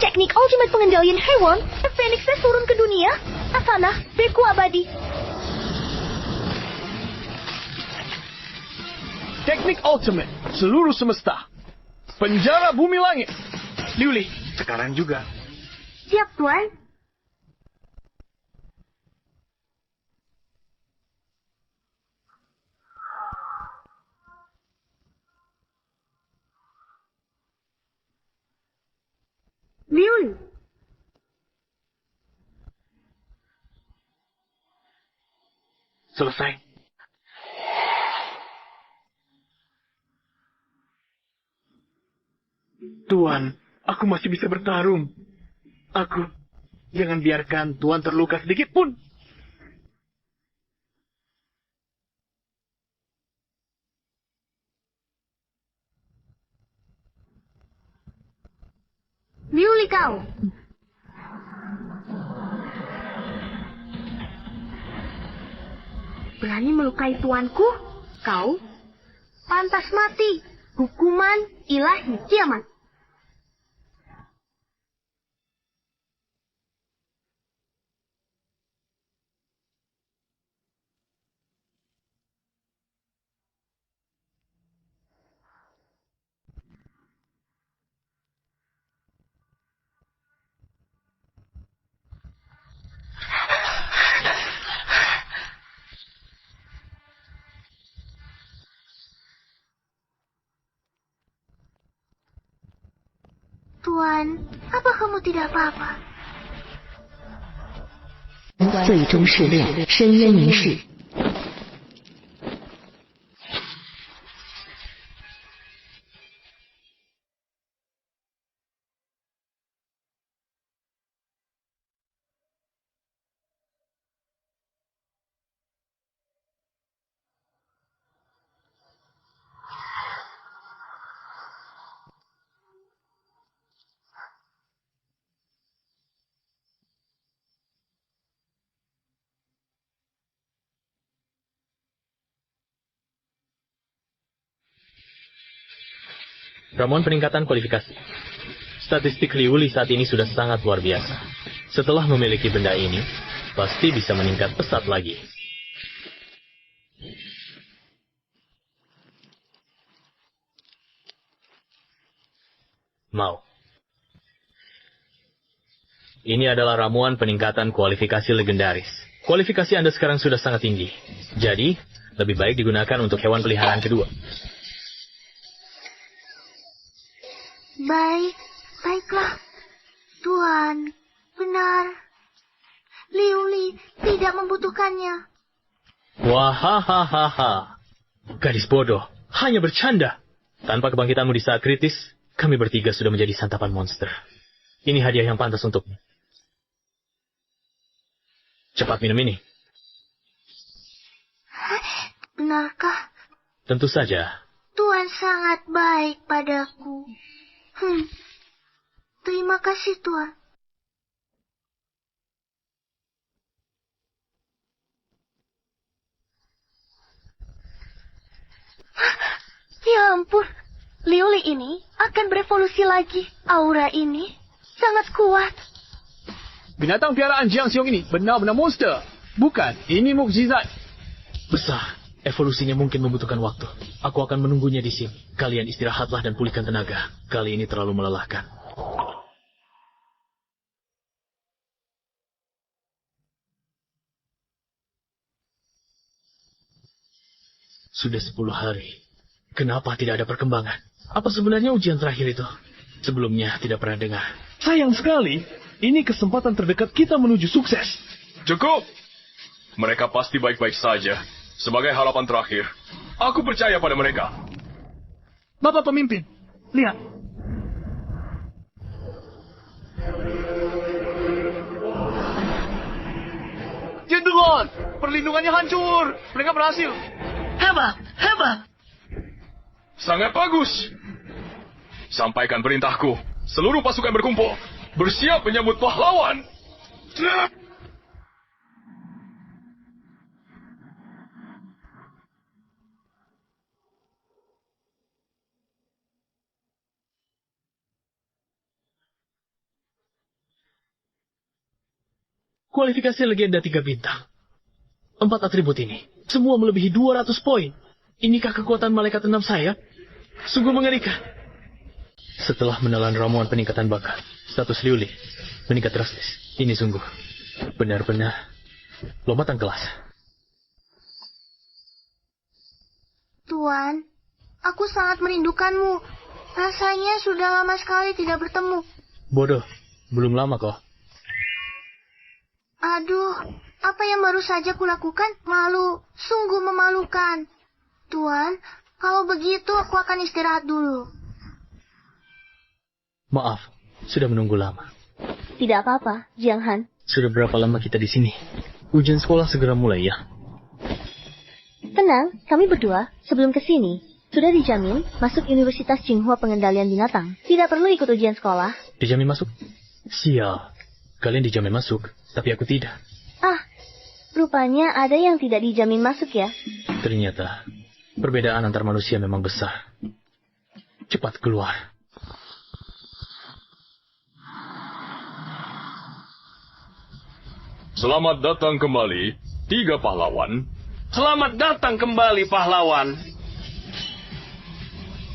Teknik ultimate pengendalian hewan. Phoenixnya turun ke dunia. Asana, beku abadi. Teknik ultimate, seluruh semesta. Penjara bumi langit. Liuli, sekarang juga. Siap, Tuan. Liuli. Selesai. Tuan, aku masih bisa bertarung. Jangan biarkan Tuan terluka sedikit pun. Liuli kau. Berani melukai tuanku? Kau? Pantas mati. Hukuman ilahi kiamat. Tuan, apa kamu tidak apa-apa? 最终试炼，深渊凝视。 Ramuan peningkatan kualifikasi. Statistik Liuli saat ini sudah sangat luar biasa. Setelah memiliki benda ini, pasti bisa meningkat pesat lagi. Mau. Ini adalah ramuan peningkatan kualifikasi legendaris. Kualifikasi Anda sekarang sudah sangat tinggi. Jadi, lebih baik digunakan untuk hewan peliharaan kedua. Baiklah. Tuan, Benar. Liuli tidak membutuhkannya. Wahahaha. Gadis bodoh, hanya bercanda. Tanpa kebangkitanmu di saat kritis, kami bertiga sudah menjadi santapan monster. Ini hadiah yang pantas untukmu. Cepat minum ini. Benarkah? Tentu saja. Tuan sangat baik padaku. Terima kasih, Tuan. Ya ampun, Liuli ini akan berevolusi lagi. Aura ini sangat kuat. Binatang piaraan Jiang Xiong ini benar-benar monster. Bukan, ini mukjizat. Besar. Evolusinya mungkin membutuhkan waktu. Aku akan menunggunya di sini. Kalian istirahatlah dan pulihkan tenaga. Kali ini terlalu melelahkan. Sudah 10 hari. Kenapa tidak ada perkembangan? Apa sebenarnya ujian terakhir itu? Sebelumnya tidak pernah dengar. Sayang sekali, ini kesempatan terdekat kita menuju sukses. Cukup! Mereka pasti baik-baik saja. Sebagai harapan terakhir, aku percaya pada mereka. Bapak pemimpin, lihat. Jenderal, perlindungannya hancur. Mereka berhasil. Hebat, hebat. Sangat bagus. Sampaikan perintahku. Seluruh pasukan berkumpul. Bersiap menyambut pahlawan. Kualifikasi legenda 3 bintang. 4 atribut ini. Semua melebihi 200 poin. Inikah kekuatan malaikat 6 sayap? Sungguh mengerikan. Setelah menelan ramuan peningkatan bakat, status Liuli meningkat drastis. Ini sungguh benar-benar lompatan kelas. Tuan, aku sangat merindukanmu. Rasanya sudah lama sekali tidak bertemu. Bodoh, belum lama kok. Aduh, apa yang baru saja kulakukan? Malu, sungguh memalukan. Tuan, kalau begitu aku akan istirahat dulu. Maaf, sudah menunggu lama. Tidak apa-apa, Jiang Han. Sudah berapa lama kita di sini? Ujian sekolah segera mulai ya. Tenang, kami berdua sebelum ke sini sudah dijamin masuk Universitas Tsinghua Pengendalian Binatang. Tidak perlu ikut ujian sekolah. Dijamin masuk? Sial. Kalian dijamin masuk, tapi aku tidak. Ah, rupanya ada yang tidak dijamin masuk ya. Ternyata perbedaan antar manusia memang besar. Cepat keluar. Selamat datang kembali, 3 pahlawan. Selamat datang kembali, pahlawan.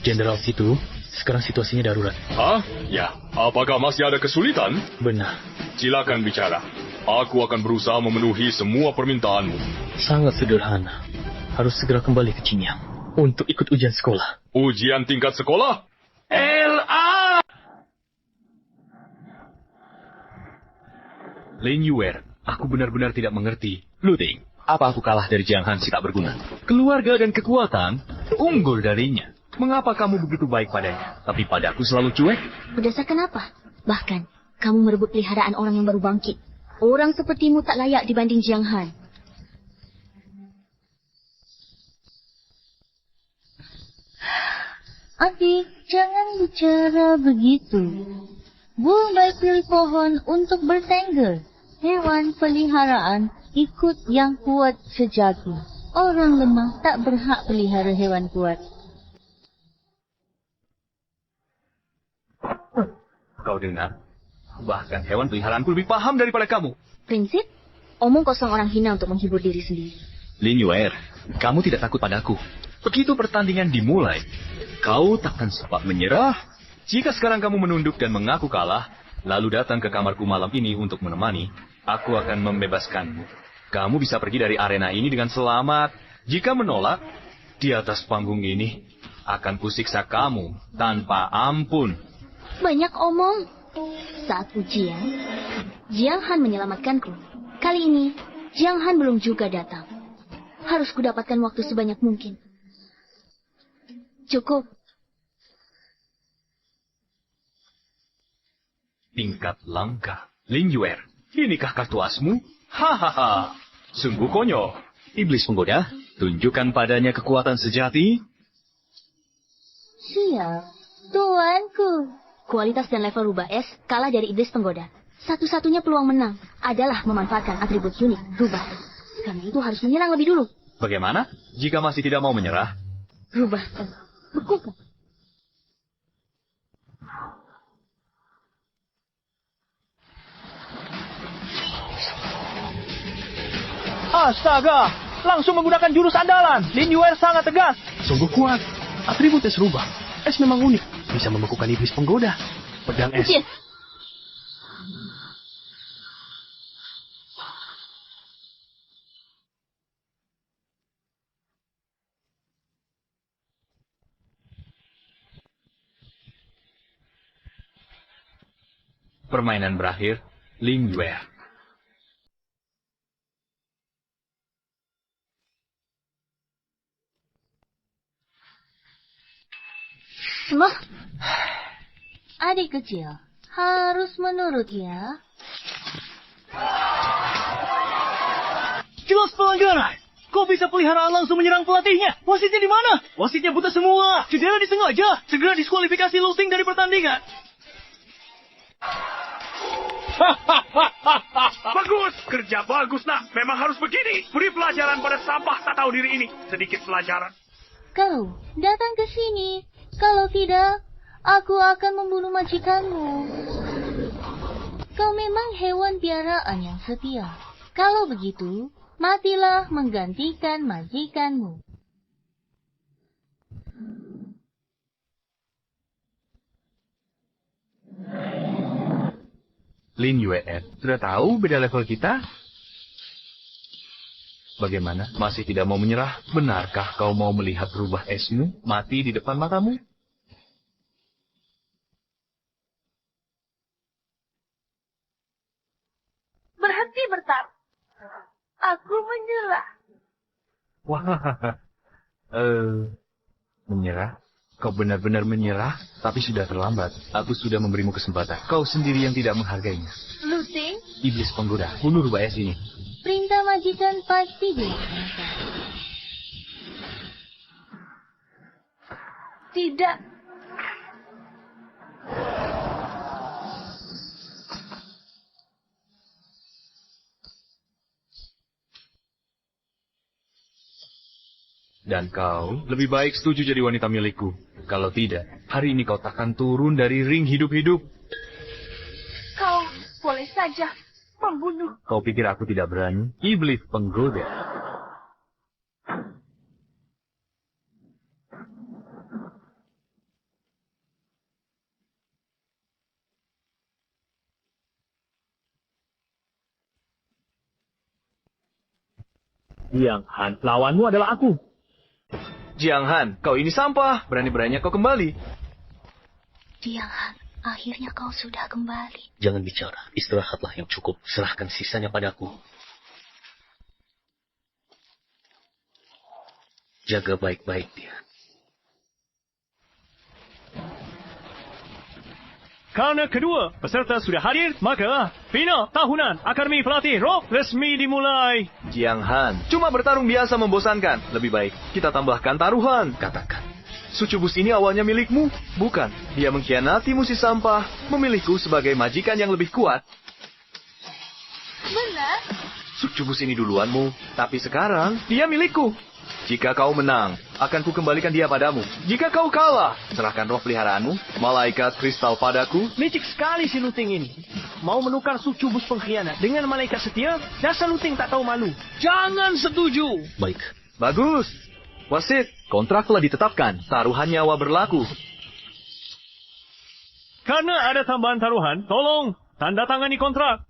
Jenderal Situ, sekarang situasinya darurat. Hah? Ya, apakah masih ada kesulitan? Benar. Silakan bicara. Aku akan berusaha memenuhi semua permintaanmu. Sangat sederhana. Harus segera kembali ke Cinyang untuk ikut ujian sekolah. Ujian tingkat sekolah? LA! Lin Yuer, aku benar-benar tidak mengerti. Luting, apa aku kalah dari Jiang Han si tak berguna? Keluarga dan kekuatan unggul darinya. Mengapa kamu begitu baik padanya, tapi padaku selalu cuek? Berdasarkan apa? Bahkan, kamu merebut peliharaan orang yang baru bangkit. Orang sepertimu tak layak dibanding Jiang Han. Adik, jangan bicara begitu. Mulai pilih pohon untuk bertengger. Hewan peliharaan ikut yang kuat sejati. Orang lemah tak berhak pelihara hewan kuat. Kau dengar? Bahkan hewan peliharaanku lebih paham daripada kamu. Prinsip? Omong kosong orang hina untuk menghibur diri sendiri. Lin Yuer, kamu tidak takut padaku. Begitu pertandingan dimulai, kau takkan sempat menyerah. Jika sekarang kamu menunduk dan mengaku kalah, lalu datang ke kamarku malam ini untuk menemani, aku akan membebaskanmu. Kamu bisa pergi dari arena ini dengan selamat. Jika menolak, di atas panggung ini akan kusiksa kamu tanpa ampun. Banyak omong. Saat ujian, Jiang Han menyelamatkanku. Kali ini, Jiang Han belum juga datang. Harus kudapatkan waktu sebanyak mungkin. Cukup. Tingkat langka. Lin Yue, inikah kartu asmu? Hahaha, sungguh konyol. Iblis penggoda, tunjukkan padanya kekuatan sejati. Siap, tuanku. Kualitas dan level rubah es kalah dari iblis penggoda. Satu-satunya peluang menang adalah memanfaatkan atribut unik rubah. Karena itu harus menyerang lebih dulu. Bagaimana jika masih tidak mau menyerah? Rubah es, bekukan. Astaga, langsung menggunakan jurus andalan. Lin Yue sangat tegas. Sungguh kuat. Atribut es rubah. Es memang unik. Bisa membekukan iblis penggoda. Pedang es. Kecil. Permainan berakhir, Lin Yue. Loh, adik kecil, harus menurut ya. Jelas pelanggaran. Kok bisa peliharaan langsung menyerang pelatihnya? Wasitnya di mana? Wasitnya buta semua. Cedera disengaja. Segera diskualifikasi Lusing dari pertandingan. Bagus, kerja bagus nak. Memang harus begini. Beri pelajaran pada sampah tak tahu diri ini. Sedikit pelajaran. Kau datang ke sini. Kalau tidak, aku akan membunuh majikanmu. Kau memang hewan piaraan yang setia. Kalau begitu, matilah menggantikan majikanmu. Lin Yue, sudah tahu beda level kita? Bagaimana? Masih tidak mau menyerah? Benarkah kau mau melihat rubah esmu mati di depan matamu? Berhenti bertarung. Aku menyerah. Wah, menyerah? Kau benar-benar menyerah, tapi sudah terlambat. Aku sudah memberimu kesempatan. Kau sendiri yang tidak menghargainya. Lusing, Iblis penggoda, bunuh rubah es ini. perintah majikan pasti dilaksanakan. Tidak. Dan kau lebih baik setuju jadi wanita milikku. Kalau tidak, hari ini kau takkan turun dari ring hidup-hidup. Kau boleh saja membunuh. Kau pikir aku tidak berani? Iblis penggoda. Jiang Han, lawanmu adalah aku. Jiang Han, kau ini sampah. Berani-beraninya kau kembali. Jiang Han, akhirnya kau sudah kembali. Jangan bicara, istirahatlah yang cukup. Serahkan sisanya padaku. Jaga baik-baik dia. Karena kedua peserta sudah hadir, maka final tahunan Akademi Pelatih Rock resmi dimulai. Jiang Han, cuma bertarung biasa membosankan. Lebih baik kita tambahkan taruhan. Katakan. Sucubus ini awalnya milikmu, bukan? Dia mengkhianatimu si sampah, memilihku sebagai majikan yang lebih kuat. Benar. Sucubus ini duluanmu, tapi sekarang dia milikku. Jika kau menang, akan kukembalikan dia padamu. Jika kau kalah, serahkan roh peliharaanmu, malaikat kristal padaku. Licik sekali si Luting ini. Mau menukar sucubus pengkhianat dengan malaikat setia, dasar Luting tak tahu malu. Jangan setuju. Baik. Bagus. Wasit, kontrak telah ditetapkan. Taruhan nyawa berlaku. Karena ada tambahan taruhan, tolong tanda tangani kontrak.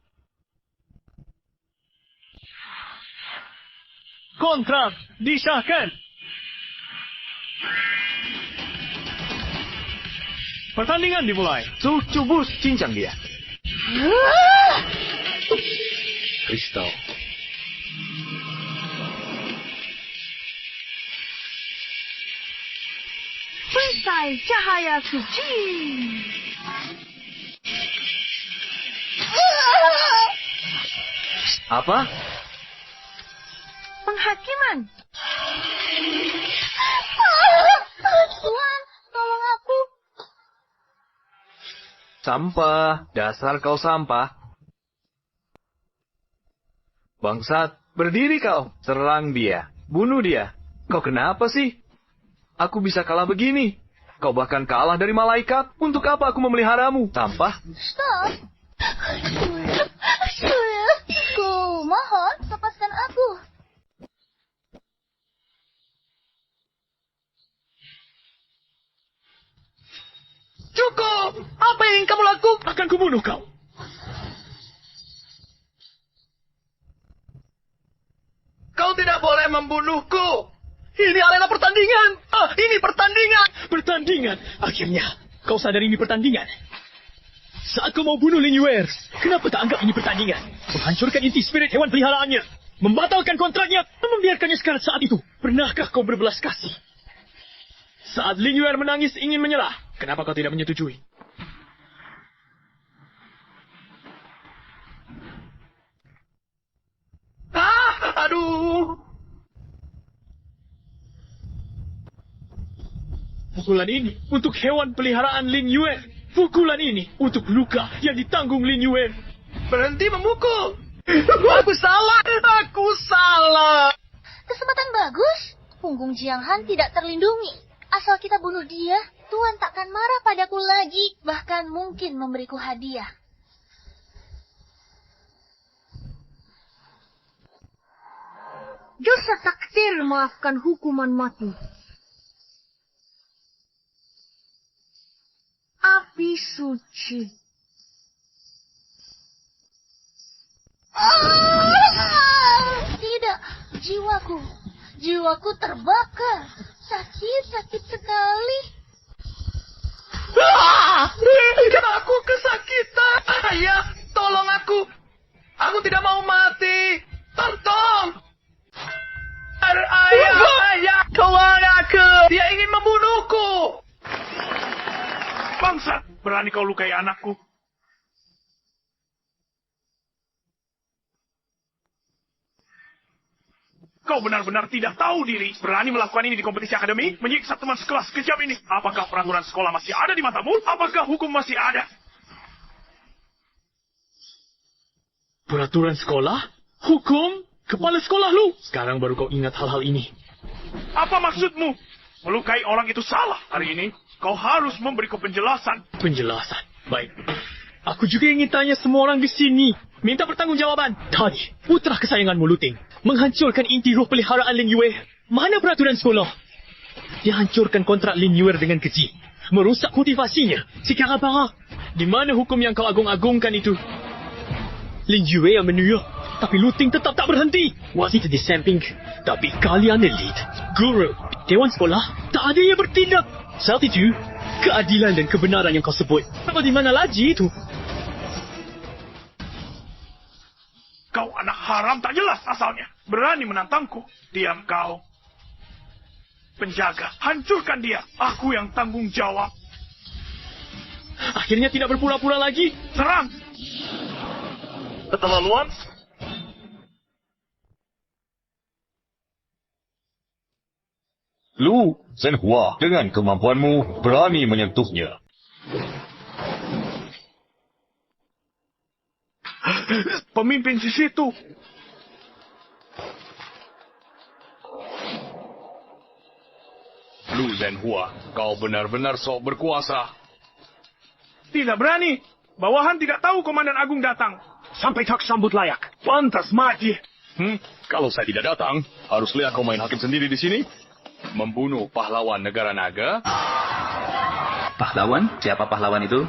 Kontrak disahkan. Pertandingan dimulai. Sucubus cincang dia. kristal. Perisai cahaya suci. Apa? Penghakiman. Tuan, tolong aku. Sampah, dasar kau sampah. Bangsat, berdiri kau, serang dia, bunuh dia. Kau kenapa sih? Aku bisa kalah begini. Kau bahkan kalah dari malaikat. Untuk apa aku memeliharamu? Sampah. Stop. Ku mohon, lepaskan aku. Cukup! Apa yang ingin kamu lakukan? Akan kubunuh kau. Kau tidak boleh membunuhku. Ini arena pertandingan. Ini pertandingan. Pertandingan. Akhirnya, kau sadar ini pertandingan. Saat kau mau bunuh Lin Yue, kenapa tak anggap ini pertandingan? Menghancurkan inti spirit hewan peliharaannya. Membatalkan kontraknya. Membiarkannya sekarat saat itu. Pernahkah kau berbelas kasih? Saat Lin Yue menangis ingin menyerah. Kenapa kau tidak menyetujui? Aduh. Pukulan ini untuk hewan peliharaan Lin Yue. Pukulan ini untuk luka yang ditanggung Lin Yue. Berhenti memukul. Aku salah. Aku salah. Kesempatan bagus. Punggung Jiang Han tidak terlindungi. Asal kita bunuh dia, Tuan takkan marah padaku lagi. Bahkan mungkin memberiku hadiah. Dosa takdir maafkan hukuman mati. Api suci. Tidak, jiwaku terbakar. Sakit sekali. Aku kesakitan. Ayah, tolong aku. Aku tidak mau mati. Tolong. Ayah, tolong aku. Dia ingin membunuhku. Bangsat, berani kau lukai anakku. Kau benar-benar tidak tahu diri. Berani melakukan ini di kompetisi akademi? Menyiksa teman sekelas kejam ini. Apakah peraturan sekolah masih ada di matamu? Apakah hukum masih ada? Peraturan sekolah? Hukum? Kepala sekolah lu? Sekarang baru kau ingat hal-hal ini. Apa maksudmu? Melukai orang itu salah. Hari ini, kau harus memberiku penjelasan. Penjelasan? Baik. Aku juga ingin tanya semua orang di sini. Minta pertanggungjawaban. Tadi, putra kesayanganmu Luting menghancurkan inti roh peliharaan Lin Yue. Mana peraturan sekolah? Dia hancurkan kontrak Lin Yue dengan keji. Merusak motivasinya. Sekarang apa? Di mana hukum yang kau agung-agungkan itu? Lin Yue yang menuyuk. Tapi Luting tetap tak berhenti. Wasit di samping. Tapi kalian elit, guru, dewan sekolah, tak ada yang bertindak. Saat itu, keadilan dan kebenaran yang kau sebut. Apa di mana lagi itu? Kau anak haram tak jelas asalnya. Berani menantangku. Diam kau. Penjaga, hancurkan dia. Aku yang tanggung jawab. Akhirnya tidak berpura-pura lagi. Serang! Keterlaluan? Lu, Zhenhua, dengan kemampuanmu berani menyentuhnya. Pemimpin di situ. Lu, Zhenhua, kau benar-benar sok berkuasa. Tidak berani. Bawahan tidak tahu Komandan Agung datang. Sampai tak sambut layak. Pantas mati. Kalau saya tidak datang, harus lihat kau main hakim sendiri di sini. Membunuh pahlawan negara naga. Pahlawan? Siapa pahlawan itu?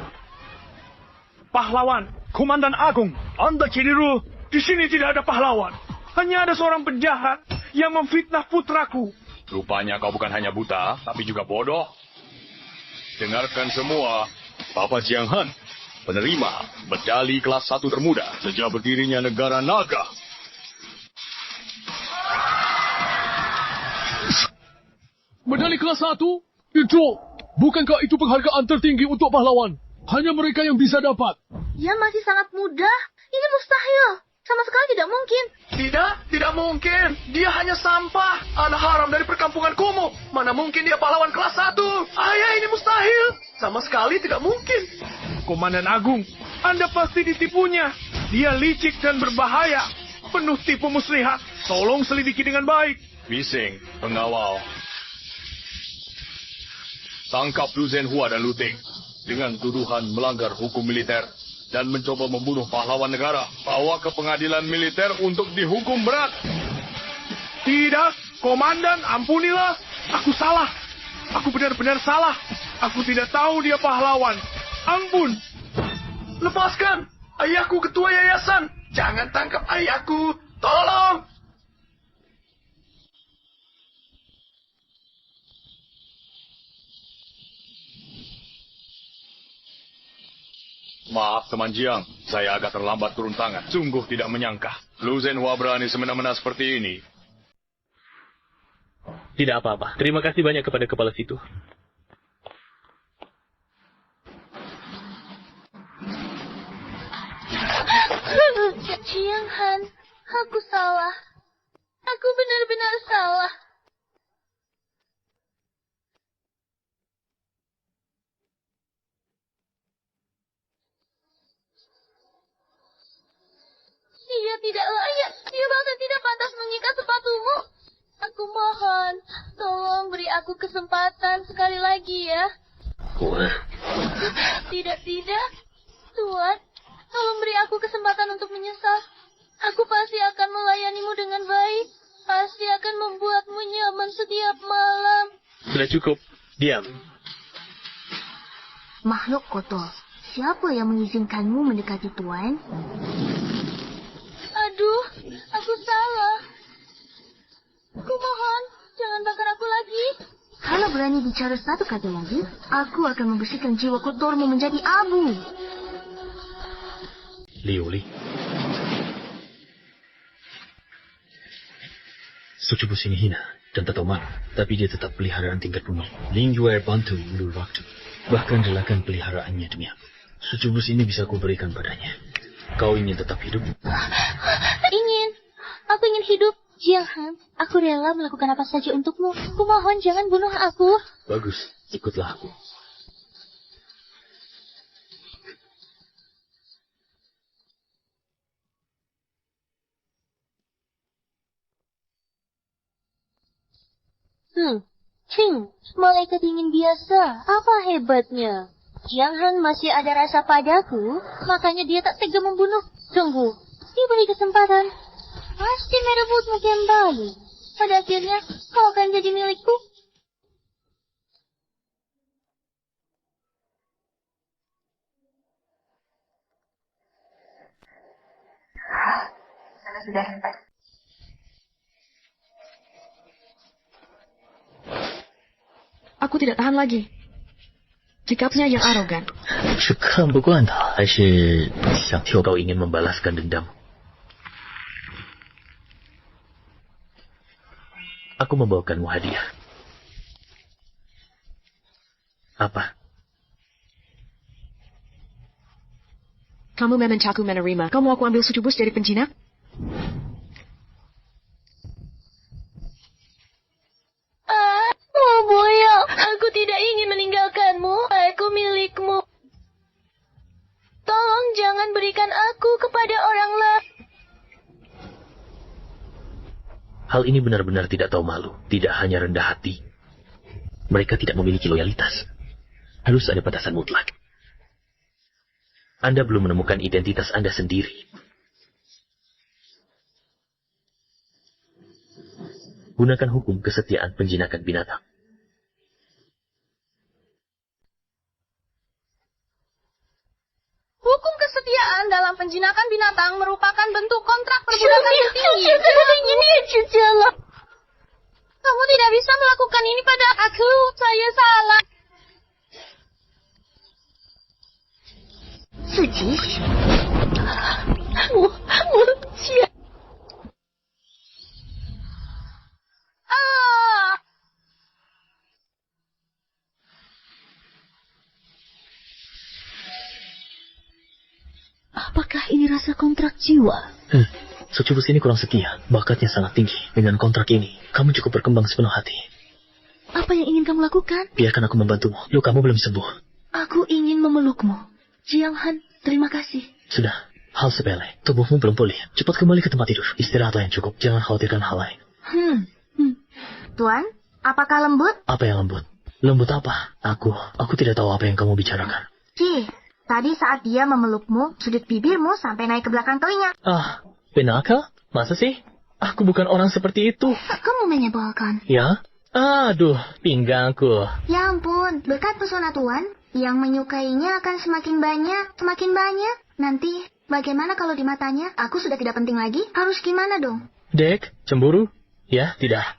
Pahlawan, Komandan Agung. Anda keliru. Di sini tidak ada pahlawan. Hanya ada seorang penjahat yang memfitnah putraku. Rupanya kau bukan hanya buta, tapi juga bodoh. Dengarkan semua, Papa Jiang Han. penerima medali kelas 1 termuda sejak berdirinya negara naga. Medali kelas 1? Itu, bukankah itu penghargaan tertinggi untuk pahlawan? Hanya mereka yang bisa dapat. Dia masih sangat muda. Ini mustahil. Sama sekali tidak mungkin. Tidak mungkin. Dia hanya sampah. Anak haram dari perkampungan kumuh. Mana mungkin dia pahlawan kelas 1? Ayah, ini mustahil. Sama sekali tidak mungkin. Komandan Agung, Anda pasti ditipunya. Dia licik dan berbahaya. Penuh tipu muslihat. Tolong selidiki dengan baik. Bising, pengawal. Tangkap Lu Zhenhua dan Lu Ting dengan tuduhan melanggar hukum militer dan mencoba membunuh pahlawan negara. Bawa ke pengadilan militer untuk dihukum berat. Tidak, Komandan, ampunilah. Aku salah. Aku benar-benar salah. Aku tidak tahu dia pahlawan. Ampun. Lepaskan. Ayahku ketua yayasan. Jangan tangkap ayahku. Tolong. Maaf teman Jiang, saya agak terlambat turun tangan. Sungguh tidak menyangka Lu Zhenhua berani semena-mena seperti ini. Tidak apa-apa. Terima kasih banyak kepada kepala situ. Jiang Han, aku salah. Aku benar-benar salah. Dia tidak layak. Dia bahkan tidak pantas mengikat sepatumu. Aku mohon, tolong beri aku kesempatan sekali lagi ya. Tidak. Tuan, tolong beri aku kesempatan untuk menyesal. Aku pasti akan melayanimu dengan baik. Pasti akan membuatmu nyaman setiap malam. Sudah cukup. Diam. Makhluk kotor, siapa yang mengizinkanmu mendekati Tuan? Aduh, aku salah. Aku mohon, jangan bakar aku lagi. Kalau berani bicara satu kata lagi, aku akan membersihkan jiwa kotormu menjadi abu. Liuli. Sucubus ini hina dan tak tahu malu, tapi dia tetap peliharaan tingkat bumi. Ling Yue bantu ulur waktu, bahkan relakan peliharaannya demi aku. Sucubus ini bisa aku berikan padanya. Kau ingin tetap hidup? Ingin. Aku ingin hidup. Jiang Han, aku rela melakukan apa saja untukmu. Aku mohon jangan bunuh aku. Bagus, ikutlah aku. Malaikat dingin biasa. Apa hebatnya? Jiang Han masih ada rasa padaku, makanya dia tak tega membunuh. Tunggu, diberi kesempatan. Pasti merebutmu kembali. Pada akhirnya, kau akan jadi milikku. Sudah. Aku tidak tahan lagi. Sikapnya yang arogan. 是看不惯他，还是想跳高 ingin membalaskan dendam? Aku membawakanmu hadiah. Apa? Kamu memintaku menerima. Kau mau aku ambil sucubus dari penjinak? Oh boyong, aku tidak ingin meninggalkanmu. Aku milikmu. Tolong jangan berikan aku kepada orang lain. Hal ini benar-benar tidak tahu malu, tidak hanya rendah hati. Mereka tidak memiliki loyalitas. Harus ada batasan mutlak. Anda belum menemukan identitas Anda sendiri. Gunakan hukum kesetiaan penjinakan binatang. Hukum kesetiaan dalam penjinakan binatang merupakan bentuk kontrak perbudakan tertinggi. Kamu tidak bisa melakukan ini pada aku. Saya salah. Suci. Apakah ini rasa kontrak jiwa? Sucubus ini kurang setia. Bakatnya sangat tinggi. Dengan kontrak ini, kamu cukup berkembang sepenuh hati. Apa yang ingin kamu lakukan? Biarkan aku membantumu. Lukamu belum sembuh. Aku ingin memelukmu. Jiang Han, terima kasih. Sudah. Hal sepele. Tubuhmu belum pulih. Cepat kembali ke tempat tidur. Istirahatlah yang cukup. Jangan khawatirkan hal lain. Tuan, apakah lembut? Apa yang lembut? Lembut apa? Aku tidak tahu apa yang kamu bicarakan. Tadi saat dia memelukmu, sudut bibirmu sampai naik ke belakang telinga. Benarkah? Masa sih? Aku bukan orang seperti itu. Kamu menyebalkan. Ya? Aduh, pinggangku. Ya ampun, berkat pesona Tuan, yang menyukainya akan semakin banyak. Nanti, bagaimana kalau di matanya aku sudah tidak penting lagi? Harus gimana dong? Dek, cemburu? Ya, tidak.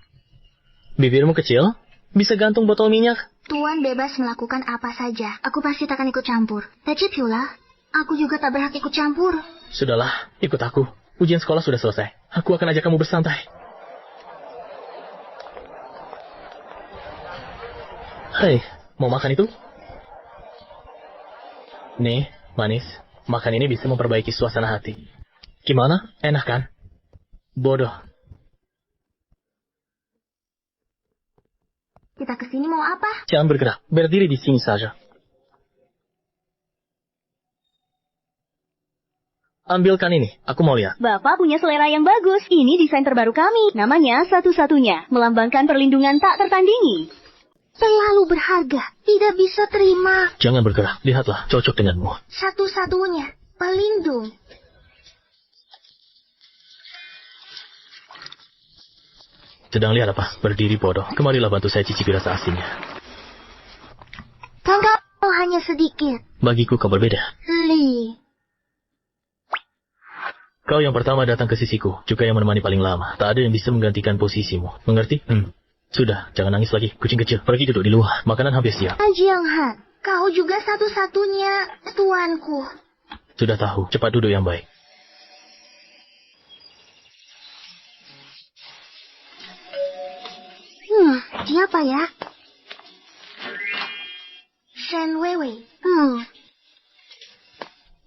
Bibirmu kecil? Bisa gantung botol minyak? Tuan bebas melakukan apa saja. Aku pasti takkan ikut campur. Tapi Pula, aku juga tak berhak ikut campur. Sudahlah, ikut aku. Ujian sekolah sudah selesai. Aku akan ajak kamu bersantai. Hei, mau makan itu? Nih, manis. Makan ini bisa memperbaiki suasana hati. Gimana? Enak kan? Bodoh. Kita kesini mau apa? Jangan bergerak. Berdiri di sini saja. Ambilkan ini. Aku mau lihat. Bapak punya selera yang bagus. Ini desain terbaru kami. Namanya Satu-Satunya. Melambangkan perlindungan tak tertandingi. Terlalu berharga. Tidak bisa terima. Jangan bergerak. Lihatlah. Cocok denganmu. Satu-satunya. Pelindung. Sedang lihat apa? Berdiri bodoh. Kemarilah bantu saya cicipi rasa asinnya. Kau hanya sedikit. Bagiku kau berbeda. Li. Kau yang pertama datang ke sisiku, juga yang menemani paling lama. Tak ada yang bisa menggantikan posisimu. Mengerti? Sudah, jangan nangis lagi. Kucing kecil, pergi duduk di luar. Makanan hampir siap. Jiang Han, kau juga satu-satunya tuanku. Sudah tahu, cepat duduk yang baik. Siapa ya? Shen Weiwei.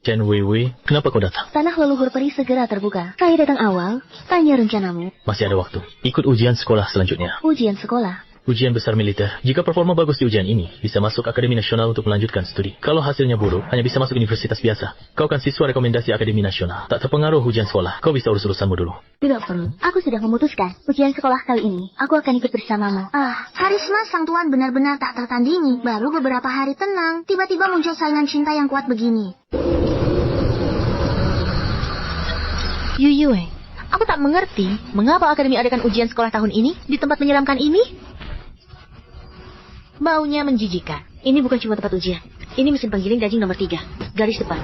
Chen Weiwei, kenapa kau datang? Tanah leluhur peri segera terbuka. Saya datang awal, tanya rencanamu. Masih ada waktu. Ikut ujian sekolah selanjutnya. Ujian sekolah. Ujian besar militer. Jika performa bagus di ujian ini, bisa masuk Akademi Nasional untuk melanjutkan studi. Kalau hasilnya buruk, hanya bisa masuk universitas biasa. Kau kan siswa rekomendasi Akademi Nasional. Tak terpengaruh ujian sekolah. Kau bisa urus urusanmu dulu. Tidak perlu. Aku sudah memutuskan. Ujian sekolah kali ini, aku akan ikut bersamamu. Karisma sang tuan benar-benar tak tertandingi. Baru beberapa hari tenang, tiba-tiba muncul saingan cinta yang kuat begini. Yuyue, aku tak mengerti mengapa Akademi adakan ujian sekolah tahun ini di tempat menyeramkan ini. Baunya menjijikan. Ini bukan cuma tempat ujian. Ini mesin penggiling daging nomor 3. Garis depan.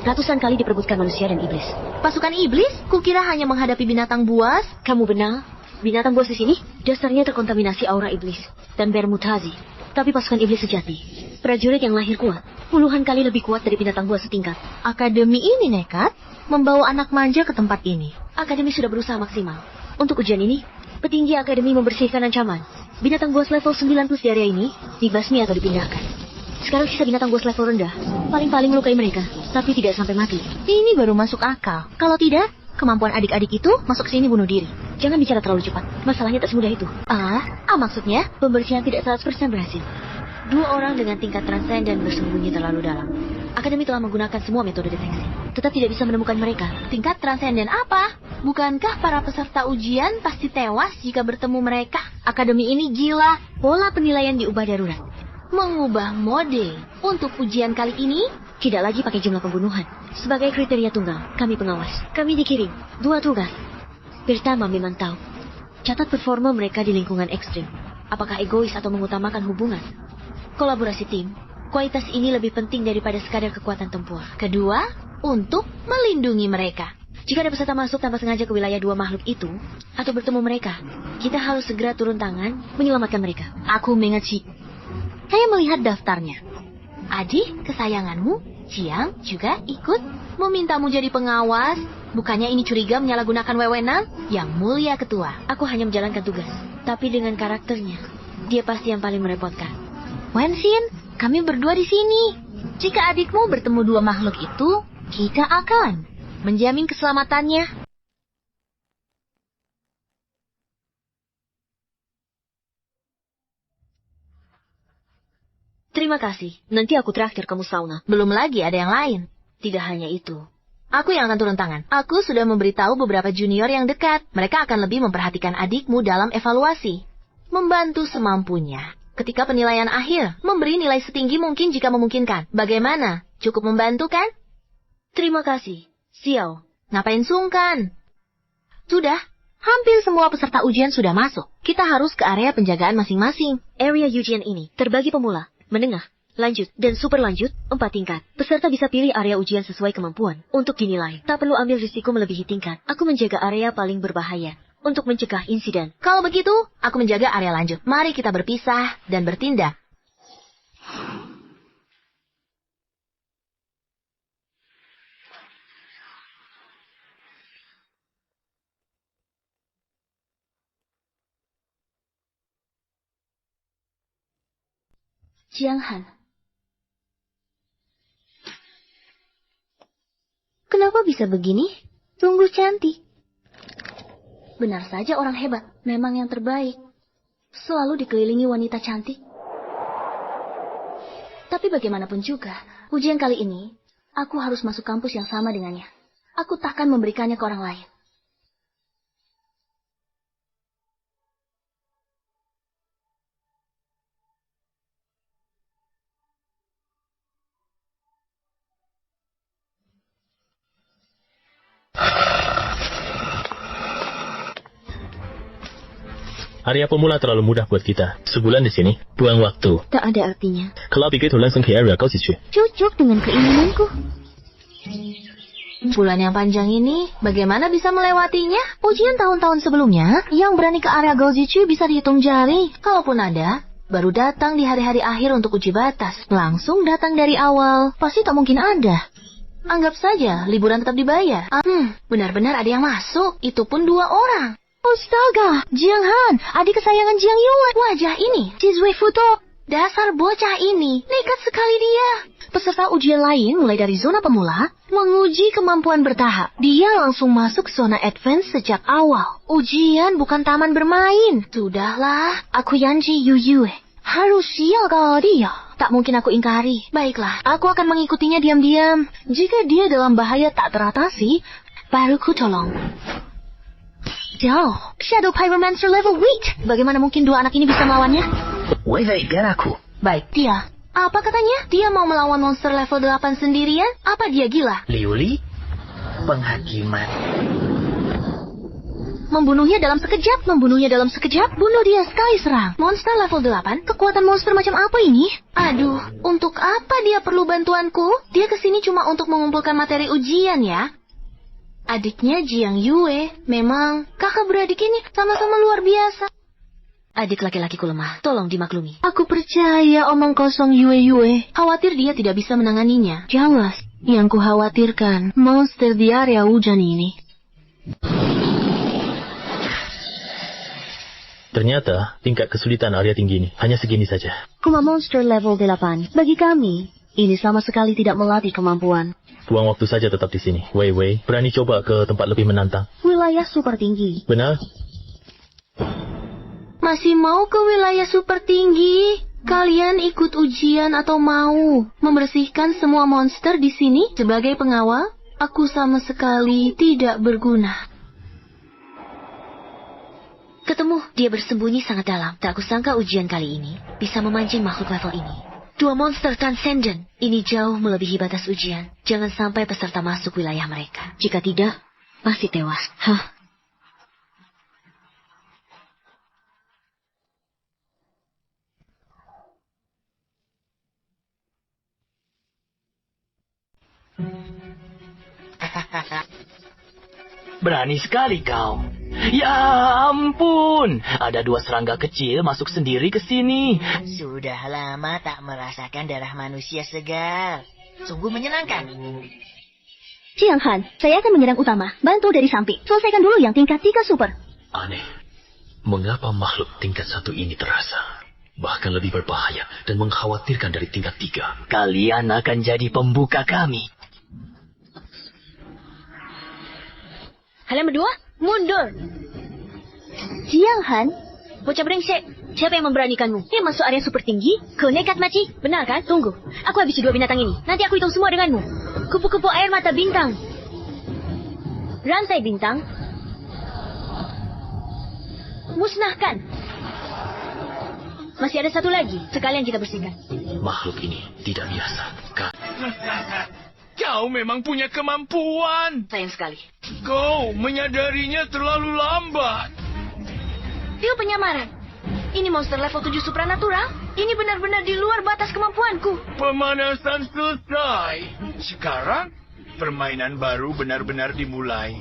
Ratusan kali diperebutkan manusia dan iblis. Pasukan iblis? Kukira hanya menghadapi binatang buas. Kamu benar. Binatang buas di sini dasarnya terkontaminasi aura iblis dan bermutasi. Tapi pasukan iblis sejati. Prajurit yang lahir kuat. Puluhan kali lebih kuat dari binatang buas setingkat. Akademi ini nekat membawa anak manja ke tempat ini. Akademi sudah berusaha maksimal. Untuk ujian ini, petinggi Akademi membersihkan ancaman. Binatang buas level 9 plus di area ini dibasmi atau dipindahkan. Sekarang sisa binatang buas level rendah. Paling-paling melukai mereka, tapi tidak sampai mati. Ini baru masuk akal. Kalau tidak, kemampuan adik-adik itu masuk ke sini bunuh diri. Jangan bicara terlalu cepat. Masalahnya tak semudah itu. Maksudnya, pembersihan tidak 100% berhasil. 2 orang dengan tingkat transenden bersembunyi terlalu dalam. Akademi telah menggunakan semua metode deteksi. Tetap tidak bisa menemukan mereka. Tingkat transenden apa? Bukankah para peserta ujian pasti tewas jika bertemu mereka? Akademi ini gila. Pola penilaian diubah darurat. Mengubah mode. Untuk ujian kali ini, tidak lagi pakai jumlah pembunuhan. Sebagai kriteria tunggal, kami pengawas. Kami dikirim 2 tugas. Pertama memantau. Catat performa mereka di lingkungan ekstrim. Apakah egois atau mengutamakan hubungan? Kolaborasi tim. Kualitas ini lebih penting daripada sekadar kekuatan tempur. Kedua, untuk melindungi mereka. Jika ada peserta masuk tanpa sengaja ke wilayah 2 makhluk itu, atau bertemu mereka, kita harus segera turun tangan menyelamatkan mereka. Aku mengerti. Saya melihat daftarnya. Adik kesayanganmu, Jiang, juga ikut memintamu jadi pengawas. Bukannya ini curiga menyalahgunakan wewenang? Yang mulia ketua. Aku hanya menjalankan tugas, tapi dengan karakternya, dia pasti yang paling merepotkan. Wenxin, kami berdua di sini. Jika adikmu bertemu dua makhluk itu, kita akan menjamin keselamatannya. Terima kasih. Nanti aku traktir kamu sauna. Belum lagi ada yang lain. Tidak hanya itu. Aku yang akan turun tangan. Aku sudah memberitahu beberapa junior yang dekat. Mereka akan lebih memperhatikan adikmu dalam evaluasi. Membantu semampunya. Ketika penilaian akhir, memberi nilai setinggi mungkin jika memungkinkan. Bagaimana? Cukup membantu kan? Terima kasih. Xiao. Ngapain sungkan? Sudah. Hampir semua peserta ujian sudah masuk. Kita harus ke area penjagaan masing-masing. Area ujian ini terbagi pemula, menengah, lanjut, dan super lanjut, 4 tingkat. Peserta bisa pilih area ujian sesuai kemampuan. Untuk dinilai, tak perlu ambil risiko melebihi tingkat. Aku menjaga area paling berbahaya untuk mencegah insiden. Kalau begitu, aku menjaga area lanjut. Mari kita berpisah dan bertindak. Jiang Han. Kenapa bisa begini? Sungguh cantik. Benar saja orang hebat, memang yang terbaik. Selalu dikelilingi wanita cantik. Tapi bagaimanapun juga, ujian kali ini, aku harus masuk kampus yang sama dengannya. Aku takkan memberikannya ke orang lain. Area pemula terlalu mudah buat kita. Sebulan di sini, buang waktu. Tak ada artinya. Kalau begitu langsung ke area kau cuci. Cocok dengan keinginanku. Bulan yang panjang ini, bagaimana bisa melewatinya? Ujian tahun-tahun sebelumnya, yang berani ke area Gojichu bisa dihitung jari. Kalaupun ada, baru datang di hari-hari akhir untuk uji batas. Langsung datang dari awal, pasti tak mungkin ada. Anggap saja, liburan tetap dibayar. Benar-benar ada yang masuk, itu pun 2 orang. Astaga, Jiang Han, adik kesayangan Jiang Yue. Wajah ini, Jizui Futo. Dasar bocah ini, nekat sekali dia. Peserta ujian lain mulai dari zona pemula, menguji kemampuan bertahap. Dia langsung masuk zona advance sejak awal. Ujian bukan taman bermain. Sudahlah, aku Yanji Yu Yue. Harus sial kalau dia. Tak mungkin aku ingkari. Baiklah, aku akan mengikutinya diam-diam. Jika dia dalam bahaya tak teratasi, baru ku tolong. Jauh, Shadow Pyromancer level weak. Bagaimana mungkin 2 anak ini bisa melawannya? Wei, biar aku. Baik, dia. Apa katanya? Dia mau melawan monster level 8 sendirian? Apa dia gila? Liuli, penghakiman. Membunuhnya dalam sekejap, bunuh dia sekali serang. Monster level 8? Kekuatan monster macam apa ini? Aduh, untuk apa dia perlu bantuanku? Dia kesini cuma untuk mengumpulkan materi ujian ya. Adiknya Jiang Yue, memang kakak beradik ini sama-sama luar biasa. Adik laki-lakiku lemah, tolong dimaklumi. Aku percaya omong kosong Yue. Khawatir dia tidak bisa menanganinya. Jangan, yang kukhawatirkan monster di area hujan ini. Ternyata tingkat kesulitan area tinggi ini hanya segini saja. Kuma monster level 8. Bagi kami, ini sama sekali tidak melatih kemampuan. Buang waktu saja tetap di sini. Wei, berani coba ke tempat lebih menantang. Wilayah super tinggi. Benar? Masih mau ke wilayah super tinggi? Kalian ikut ujian atau mau membersihkan semua monster di sini sebagai pengawal? Aku sama sekali tidak berguna. Ketemu, dia bersembunyi sangat dalam. Tak kusangka ujian kali ini bisa memancing makhluk level ini. 2 monster transcendent. Ini jauh melebihi batas ujian. Jangan sampai peserta masuk wilayah mereka. Jika tidak, pasti tewas. Berani sekali kau. Ya ampun, ada 2 serangga kecil masuk sendiri ke sini. Sudah lama tak merasakan darah manusia segar. Sungguh menyenangkan. Jiang Han, saya akan menyerang utama. Bantu dari samping. Selesaikan dulu yang tingkat 3 super. Aneh, mengapa makhluk tingkat 1 ini terasa bahkan lebih berbahaya dan mengkhawatirkan dari tingkat 3? Kalian akan jadi pembuka kami. Kalian berdua, mundur. Jiang Han, bocah brengsek. Siapa yang memberanikanmu? Dia masuk area super tinggi? Kau nekat, Maci? Benar kan? Tunggu. Aku habisi 2 binatang ini. Nanti aku hitung semua denganmu. Kupu-kupu air mata bintang. Rantai bintang. Musnahkan. Masih ada 1 lagi. Sekalian kita bersihkan. Makhluk ini tidak biasa. Kau memang punya kemampuan. Sayang sekali. Kau menyadarinya terlalu lambat. Dia penyamaran. Ini monster level 7 supranatural. Ini benar-benar di luar batas kemampuanku. Pemanasan selesai. Sekarang, permainan baru benar-benar dimulai.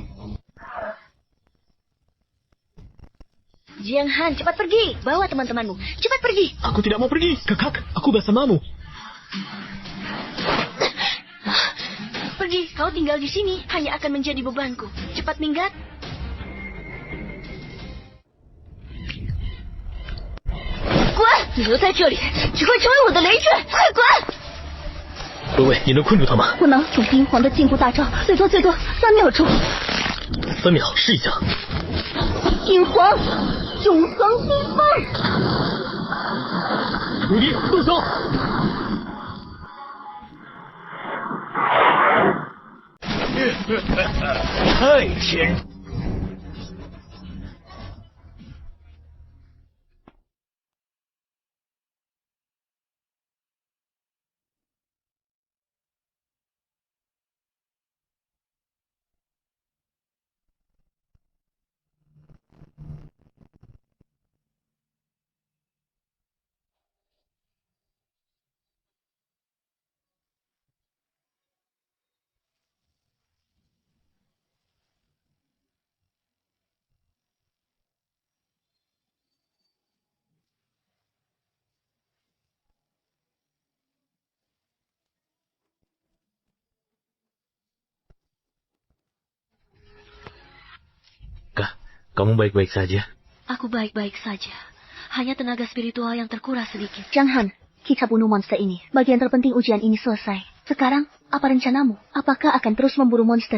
Jiang Han, cepat pergi. Bawa teman-temanmu. Cepat pergi. Aku tidak mau pergi. Kakak, aku bersamamu. Pergi, kau tinggal di sini. Hanya akan menjadi bebanku. Cepat minggat. Guan, 留在这里，只会成为我的累赘。快滚！各位，你能困住他吗？不能，主冰皇的禁锢大招，最多3秒钟。 3秒，试一下。冰皇，永恒冰封。鲁迪，动手！嘿，天！ Kamu baik-baik saja? Aku baik-baik saja. Hanya tenaga spiritual yang terkuras sedikit. Jiang Han, kita bunuh monster ini. Bagian terpenting ujian ini selesai. Sekarang, apa rencanamu? Apakah akan terus memburu monster?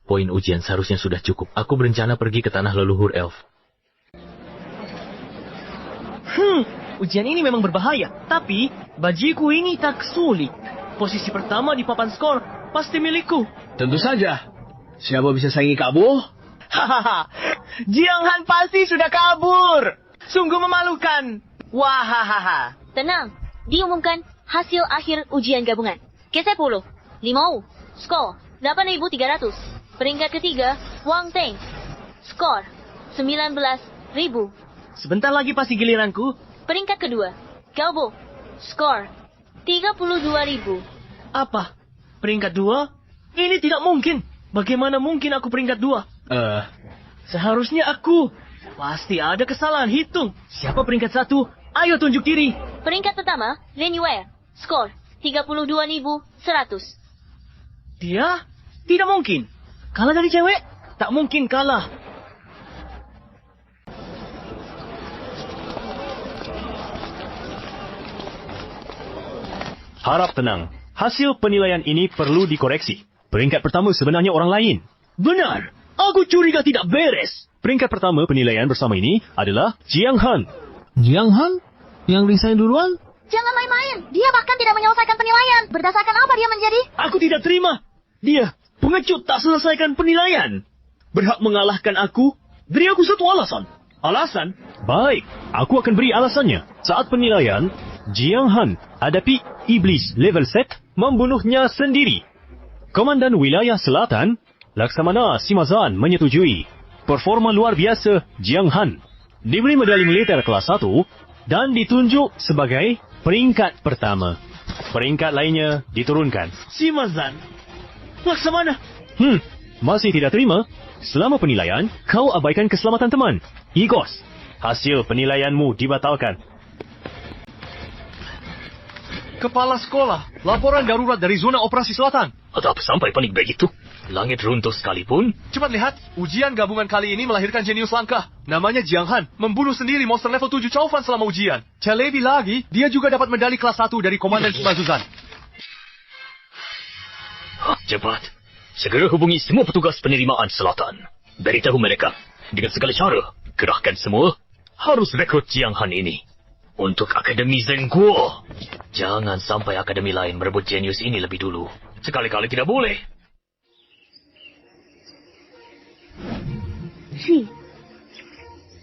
Poin ujian seharusnya sudah cukup. Aku berencana pergi ke tanah leluhur elf. Ujian ini memang berbahaya. Tapi, bajiku ini tak sulit. Posisi pertama di papan skor pasti milikku. Tentu saja. Siapa bisa saingi kamu? Hahaha, Jiang Han pasti sudah kabur. Sungguh memalukan. Wahahaha. Tenang, diumumkan hasil akhir ujian gabungan. Ke-10, Limau, skor 8.300. Peringkat ketiga, Wang Teng, skor 19.000. Sebentar lagi pasti giliranku. Peringkat kedua, Galbo, skor 32.000. Apa? Peringkat 2? Ini tidak mungkin. Bagaimana mungkin aku peringkat 2? Seharusnya aku. Pasti ada kesalahan hitung. Siapa peringkat 1? Ayo tunjuk diri. Peringkat pertama, Lin Yue, skor 32.100. Dia? Tidak mungkin. Kalah dari cewek? Tak mungkin kalah. Harap tenang. Hasil penilaian ini perlu dikoreksi. Peringkat pertama sebenarnya orang lain. Benar. Aku curiga tidak beres. Peringkat pertama penilaian bersama ini adalah Jiang Han. Jiang Han? Yang resign duluan? Jangan main-main. Dia bahkan tidak menyelesaikan penilaian. Berdasarkan apa dia menjadi? Aku tidak terima. Dia, pengecut tak selesaikan penilaian. Berhak mengalahkan aku. Beri aku satu alasan. Alasan? Baik, aku akan beri alasannya. Saat penilaian, Jiang Han hadapi iblis level set membunuhnya sendiri. Komandan Wilayah Selatan, Laksamana Simazan menyetujui. Performa luar biasa Jiang Han. Diberi medali militer kelas 1 dan ditunjuk sebagai peringkat pertama. Peringkat lainnya diturunkan. Simazan? Laksamana? Masih tidak terima? Selama penilaian, kau abaikan keselamatan teman. Igos, hasil penilaianmu dibatalkan. Kepala sekolah, laporan darurat dari zona operasi selatan. Ada apa sampai panik begitu? Langit runtuh sekalipun? Cepat lihat, ujian gabungan kali ini melahirkan jenius langka. Namanya Jiang Han, membunuh sendiri monster level 7 Chaufan selama ujian. Terlebih lagi, dia juga dapat medali kelas 1 dari Komandan Shimazuzan. Cepat. Segera hubungi semua petugas penerimaan selatan. Beritahu mereka. Dengan segala cara, kerahkan semua. Harus rekrut Jiang Han ini. Untuk Akademi Zengguo. Jangan sampai akademi lain merebut jenius ini lebih dulu. Sekali-kali tidak boleh. Si,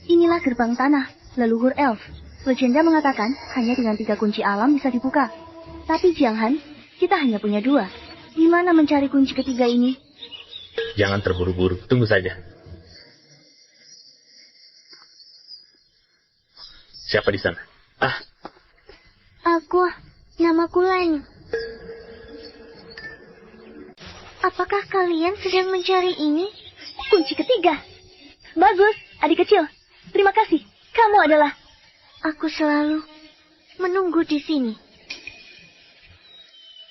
inilah gerbang tanah, leluhur elf. Legenda mengatakan hanya dengan 3 kunci alam bisa dibuka. Tapi Jiang Han, kita hanya punya 2. Di mana mencari kunci ketiga ini? Jangan terburu-buru, tunggu saja. Siapa di sana? Aku, namaku Leng. Apakah kalian sedang mencari ini? Kunci ketiga. Bagus, adik kecil. Terima kasih. Kamu adalah... Aku selalu menunggu di sini.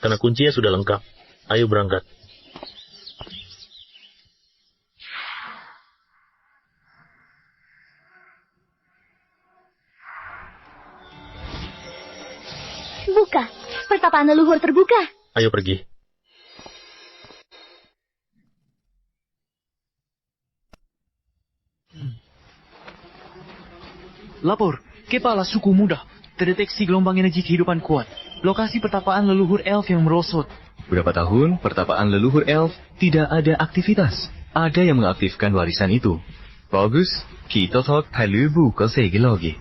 Karena kuncinya sudah lengkap. Ayo berangkat. Buka. Pertapaan leluhur terbuka. Ayo pergi. Lapor, kepala suku muda. Terdeteksi gelombang energi kehidupan kuat. Lokasi pertapaan leluhur elf yang merosot. Berapa tahun pertapaan leluhur elf tidak ada aktivitas. Ada yang mengaktifkan warisan itu. Bagus, kita tak perlu buka lagi.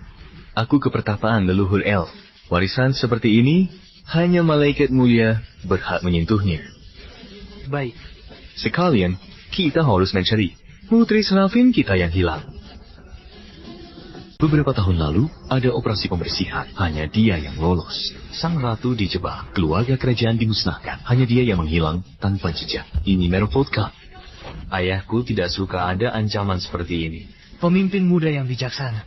Aku ke pertapaan leluhur elf. Warisan seperti ini, hanya malaikat mulia berhak menyentuhnya. Baik. Sekalian, kita harus mencari Putri Serafin kita yang hilang. Beberapa tahun lalu, ada operasi pembersihan. Hanya dia yang lolos. Sang ratu dijebak, keluarga kerajaan dimusnahkan. Hanya dia yang menghilang tanpa jejak. Ini merek vodka. Ayahku tidak suka ada ancaman seperti ini. Pemimpin muda yang bijaksana.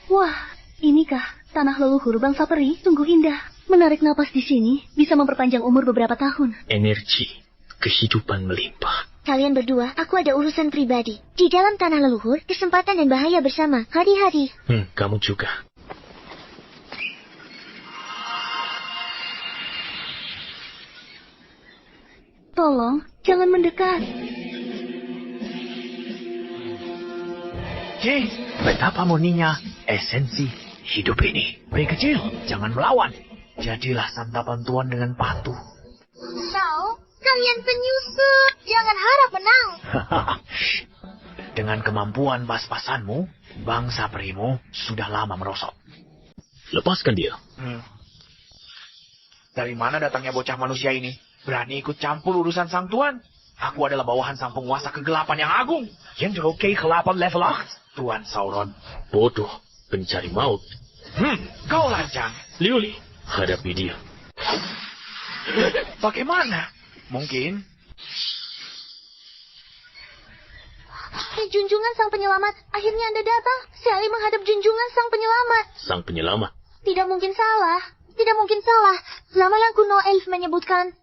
Wah, inikah tanah leluhur bangsa peri? Sungguh indah. Menarik napas di sini bisa memperpanjang umur beberapa tahun. Energi, kehidupan melimpah. Kalian berdua, aku ada urusan pribadi. Di dalam tanah leluhur, kesempatan dan bahaya bersama. Hari-hari. Kamu juga. Tolong, jangan mendekat. Betapa murninya esensi hidup ini. Bayi kecil, jangan melawan. Jadilah santapan Tuan dengan patuh. Kalian penyusup, jangan harap menang. Dengan kemampuan pas-pasanmu, bangsa perimu sudah lama merosot. Lepaskan dia. Dari mana datangnya bocah manusia ini? Berani ikut campur urusan sang tuan? Aku adalah bawahan sang penguasa kegelapan yang agung. Yang Roke kegelapan level 8. Tuan Sauron. Bodoh, pencari maut. Kau lancang. Liuli, hadapi dia. Bagaimana? Mungkin. Junjungan sang penyelamat, akhirnya Anda datang. Sally menghadap junjungan sang penyelamat. Sang penyelamat? Tidak mungkin salah. Tidak mungkin salah. Lamalan kuno elf menyebutkan,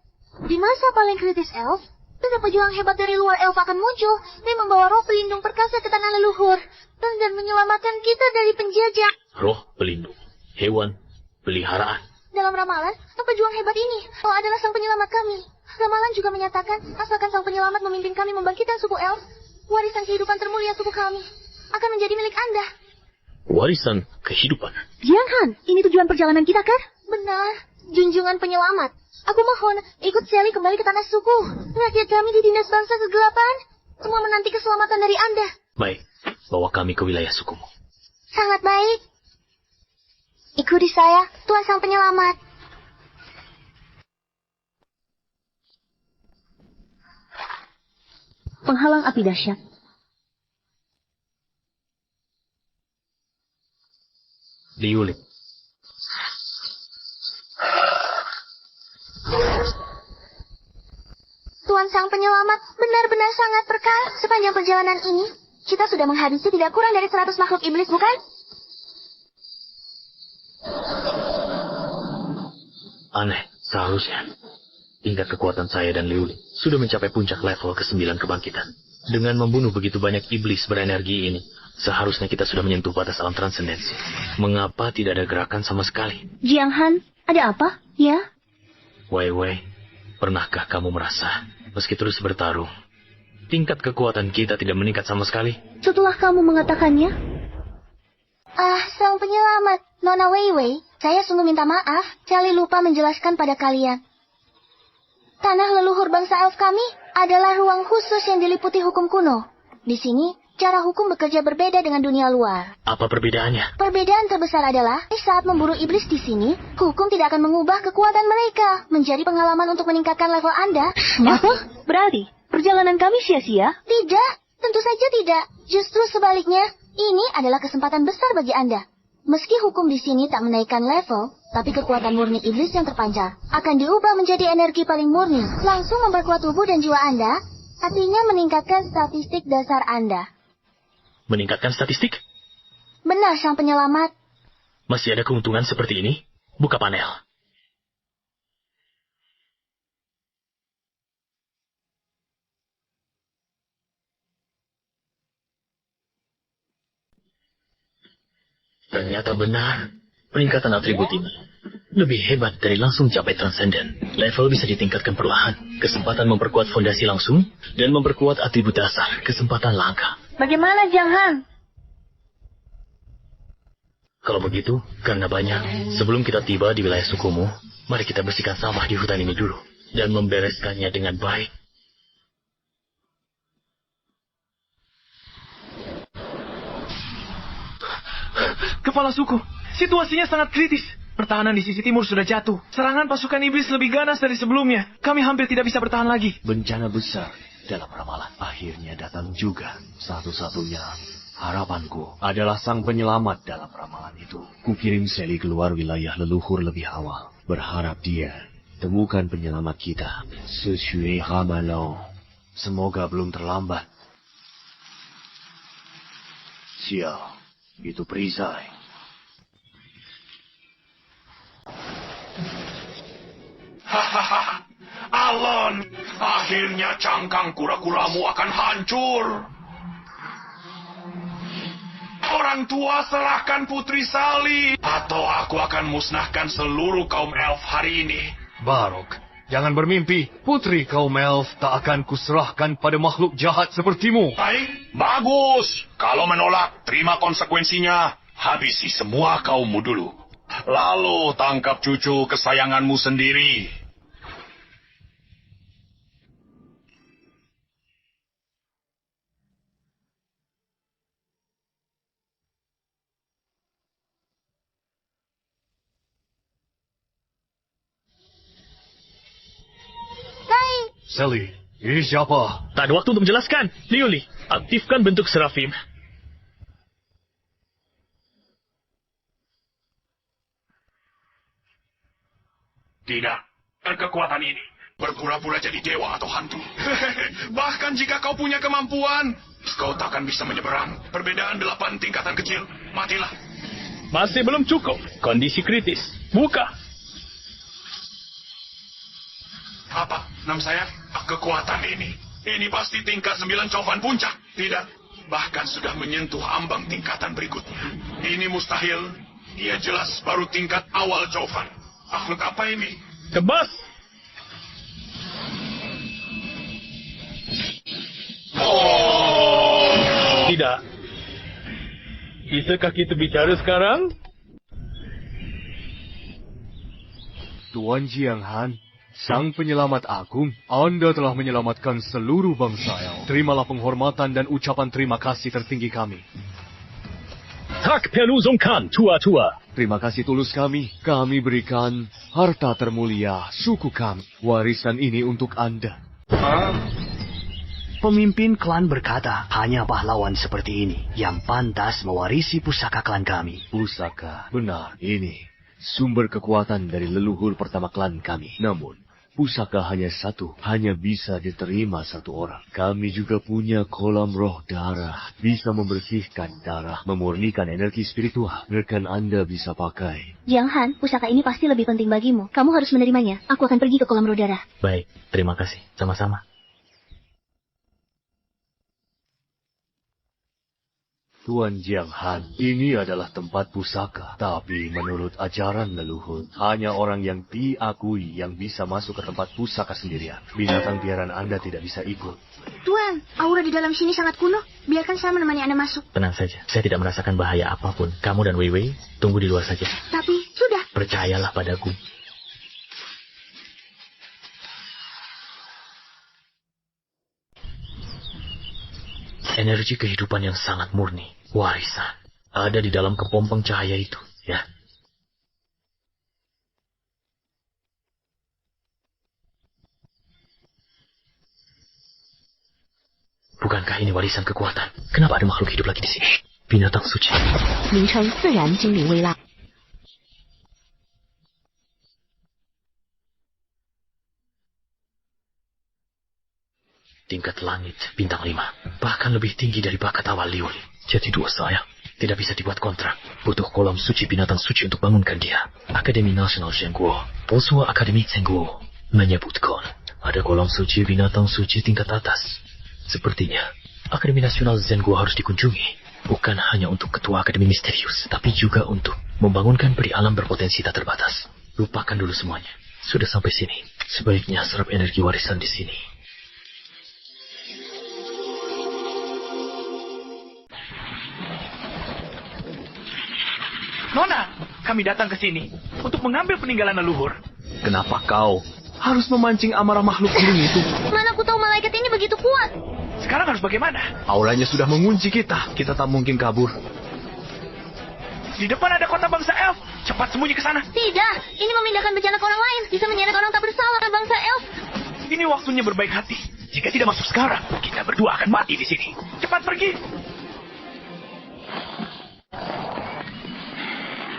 di masa paling kritis elf, para pejuang hebat dari luar elf akan muncul dan membawa roh pelindung perkasa ke tanah leluhur dan menyelamatkan kita dari penjajah. Roh pelindung, hewan peliharaan. Dalam ramalan, pejuang hebat ini adalah sang penyelamat kami. Ramalan juga menyatakan, asalkan sang penyelamat memimpin kami membangkitkan suku elf, warisan kehidupan termulia suku kami akan menjadi milik Anda. Warisan kehidupan? Jiang Han, ini tujuan perjalanan kita kan? Benar, junjungan penyelamat. Aku mohon, ikut Sally kembali ke tanah suku. Rakyat kami ditindas bangsa kegelapan. Semua menanti keselamatan dari Anda. Baik, bawa kami ke wilayah sukumu. Sangat baik. Ikuti saya, Tuan Sang Penyelamat. Penghalang api dahsyat. Liuli. Sang Penyelamat benar-benar sangat perkasa. Sepanjang perjalanan ini, kita sudah menghabisi tidak kurang dari 100 makhluk iblis, bukan? Aneh, seharusnya tingkat kekuatan saya dan Liuli sudah mencapai puncak level ke-9 kebangkitan. Dengan membunuh begitu banyak iblis berenergi ini, seharusnya kita sudah menyentuh batas alam transendensi. Mengapa tidak ada gerakan sama sekali? Jiang Han, ada apa? Ya? Wei Wei, pernahkah kamu merasa, meski terus bertarung, tingkat kekuatan kita tidak meningkat sama sekali? Setelah kamu mengatakannya? Sang Penyelamat, Nona Wei Wei, saya sungguh minta maaf, Charlie lupa menjelaskan pada kalian. Tanah leluhur bangsa elf kami adalah ruang khusus yang diliputi hukum kuno. Di sini, cara hukum bekerja berbeda dengan dunia luar. Apa perbedaannya? Perbedaan terbesar adalah, saat memburu iblis di sini, hukum tidak akan mengubah kekuatan mereka menjadi pengalaman untuk meningkatkan level Anda. Apa? Berarti, perjalanan kami sia-sia? Tidak, tentu saja tidak. Justru sebaliknya, ini adalah kesempatan besar bagi Anda. Meski hukum di sini tak menaikkan level, tapi kekuatan murni iblis yang terpancar akan diubah menjadi energi paling murni, langsung memperkuat tubuh dan jiwa Anda, artinya meningkatkan statistik dasar Anda. Meningkatkan statistik? Benar, Sang Penyelamat. Masih ada keuntungan seperti ini? Buka panel. Ternyata benar, peningkatan atribut ini lebih hebat dari langsung capai transenden. Level bisa ditingkatkan perlahan, kesempatan memperkuat fondasi langsung, dan memperkuat atribut dasar, kesempatan langka. Bagaimana, Jiang Han? Kalau begitu, karena banyak, sebelum kita tiba di wilayah sukumu, mari kita bersihkan sampah di hutan ini dulu, dan membereskannya dengan baik. Kepala suku, situasinya sangat kritis. Pertahanan di sisi timur sudah jatuh. Serangan pasukan iblis lebih ganas dari sebelumnya. Kami hampir tidak bisa bertahan lagi. Bencana besar dalam ramalan akhirnya datang juga. Satu-satunya harapanku adalah Sang Penyelamat dalam ramalan itu. Kukirim Sally keluar wilayah leluhur lebih awal. Berharap dia temukan penyelamat kita. Sesuai ramalan. Semoga belum terlambat. Sial. Itu perisai. Hahaha, Alon, akhirnya cangkang kura-kuramu akan hancur. Orang tua serahkan Putri Sally, atau aku akan musnahkan seluruh kaum elf hari ini. Barok, jangan bermimpi. Putri kaum elf tak akan kuserahkan pada makhluk jahat sepertimu. Baik, bagus. Kalau menolak, terima konsekuensinya. Habisi semua kaummu dulu. Lalu tangkap cucu kesayanganmu sendiri. Sally, ini siapa? Tak ada waktu untuk menjelaskan. Liuli, aktifkan bentuk serafim. Tidak, kekuatan ini berpura-pura jadi dewa atau hantu. Bahkan jika kau punya kemampuan, kau tak akan bisa menyeberang. Perbedaan 8 tingkatan kecil. Matilah. Masih belum cukup. Kondisi kritis. Buka. Apa? Nam saya? Kekuatan ini. Ini pasti tingkat 9 covan puncak. Tidak. Bahkan sudah menyentuh ambang tingkatan berikutnya. Ini mustahil. Dia jelas baru tingkat awal covan. Makhluk apa ini? Tebas! Oh! Tidak. Bisakah kita bicara sekarang? Tuan Jiang Han, Sang Penyelamat Agung, Anda telah menyelamatkan seluruh bangsa El. Terimalah penghormatan dan ucapan terima kasih tertinggi kami. Tak penuzungkan, tua-tua. Terima kasih tulus kami. Kami berikan harta termulia suku kami. Warisan ini untuk Anda. Pemimpin klan berkata, hanya pahlawan seperti ini yang pantas mewarisi pusaka klan kami. Pusaka, benar, ini sumber kekuatan dari leluhur pertama klan kami. Namun, Pusaka hanya satu, hanya bisa diterima satu orang. Kami juga punya kolam roh darah, bisa membersihkan darah, memurnikan energi spiritual. Rekan Anda bisa pakai. Jiang Han, pusaka ini pasti lebih penting bagimu. Kamu harus menerimanya. Aku akan pergi ke kolam roh darah. Baik, terima kasih. Sama-sama. Tuan Jiang Han, ini adalah tempat pusaka. Tapi menurut ajaran leluhur, hanya orang yang diakui yang bisa masuk ke tempat pusaka sendirian. Binatang piaraan Anda tidak bisa ikut. Tuan, aura di dalam sini sangat kuno. Biarkan saya menemani Anda masuk. Tenang saja, saya tidak merasakan bahaya apapun. Kamu dan Wei Wei, tunggu di luar saja. Tapi, sudah. Percayalah padaku. Energi kehidupan yang sangat murni, warisan, ada di dalam kepompong cahaya itu, ya. Bukankah ini warisan kekuatan? Kenapa ada makhluk hidup lagi di sini? Binatang suci. 名称自然精灵微蜡。 Tingkat langit, bintang 5. Bahkan lebih tinggi dari bakat awal Liun. Jadi dua saya. Tidak bisa dibuat kontrak. Butuh kolam suci binatang suci untuk bangunkan dia. Akademi Nasional Zhenguo, Posua Akademi Zhenguo, menyebutkan ada kolam suci binatang suci tingkat atas. Sepertinya, Akademi Nasional Zhenguo harus dikunjungi. Bukan hanya untuk ketua Akademi Misterius, tapi juga untuk membangunkan peri alam berpotensi tak terbatas. Lupakan dulu semuanya. Sudah sampai sini. Sebaiknya serap energi warisan di sini. Nona, kami datang ke sini untuk mengambil peninggalan leluhur. Kenapa kau harus memancing amarah makhluk gunung itu? Mana aku tahu malaikat ini begitu kuat? Sekarang harus bagaimana? Auranya sudah mengunci kita. Kita tak mungkin kabur. Di depan ada kota bangsa elf. Cepat sembunyi ke sana. Tidak, ini memindahkan bencana ke orang lain. Bisa menyeret orang tak bersalah, bangsa elf. Ini waktunya berbaik hati. Jika tidak masuk sekarang, kita berdua akan mati di sini. Cepat pergi.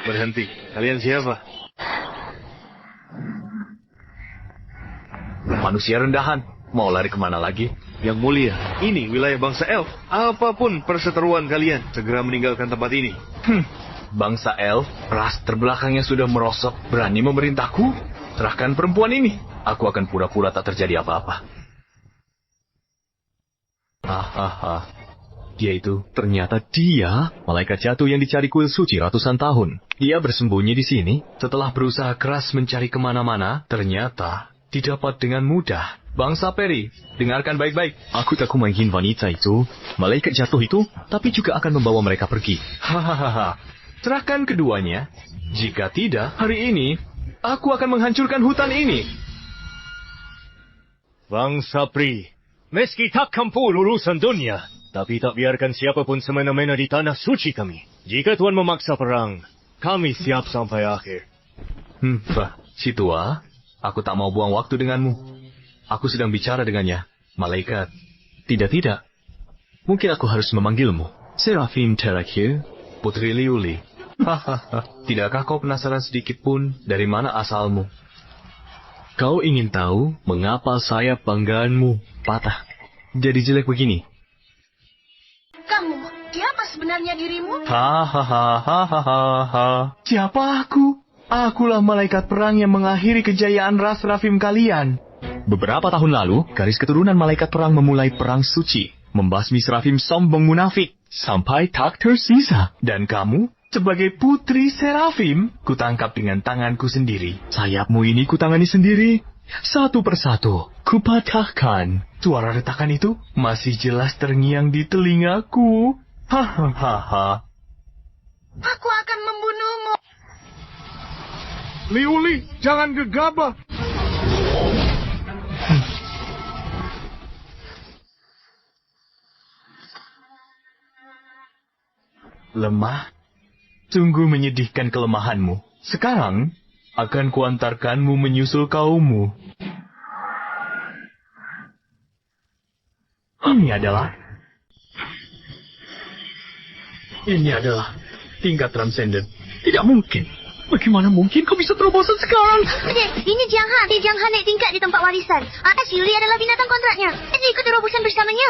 Berhenti. Kalian siapa? Manusia rendahan. Mau lari kemana lagi? Yang mulia, ini wilayah bangsa elf. Apapun perseteruan kalian, segera meninggalkan tempat ini. Bangsa elf, ras terbelakangnya sudah merosot. Berani memerintahku? Serahkan perempuan ini. Aku akan pura-pura tak terjadi apa-apa. Dia itu, ternyata dia, malaikat jatuh yang dicari kuil suci ratusan tahun. Dia bersembunyi di sini. Setelah berusaha keras mencari kemana-mana, ternyata didapat dengan mudah. Bangsa Peri, dengarkan baik-baik. Aku tak ingin wanita itu, malaikat jatuh itu, tapi juga akan membawa mereka pergi. Hahaha. Serahkan keduanya. Jika tidak, hari ini, aku akan menghancurkan hutan ini. Bangsa Pri, meski tak mampu urusan dunia, tapi tak biarkan siapapun semena-mena di tanah suci kami. Jika Tuan memaksa perang, kami siap sampai akhir. Si tua, aku tak mau buang waktu denganmu. Aku sedang bicara dengannya. Malaikat. Tidak. Mungkin aku harus memanggilmu. Seraphim Terakhir. Putri Liuli. Tidakkah kau penasaran sedikit pun dari mana asalmu? Kau ingin tahu mengapa sayap banggaanmu patah jadi jelek begini? Kamu, siapa sebenarnya dirimu? Siapa aku? Akulah malaikat perang yang mengakhiri kejayaan ras Seraphim kalian. Beberapa tahun lalu, garis keturunan malaikat perang memulai perang suci, membasmi Seraphim sombong munafik, sampai tak tersisa. Dan kamu, sebagai putri Seraphim, kutangkap dengan tanganku sendiri. Sayapmu ini kutangani sendiri. Satu persatu, kupatahkan. Suara retakan itu masih jelas terngiang di telingaku. Hahaha. Aku akan membunuhmu. Liuli, jangan gegabah. Lemah? Sungguh menyedihkan kelemahanmu. Sekarang, akan kuantarkanmu menyusul kaummu. Ini adalah tingkat transenden. Tidak mungkin. Bagaimana mungkin kau bisa terobosan sekarang? Ini Jiang Han. Jiang Han naik tingkat di tempat warisan. Atas Yuli adalah binatang kontraknya. Jadi ikut terobosan bersamanya.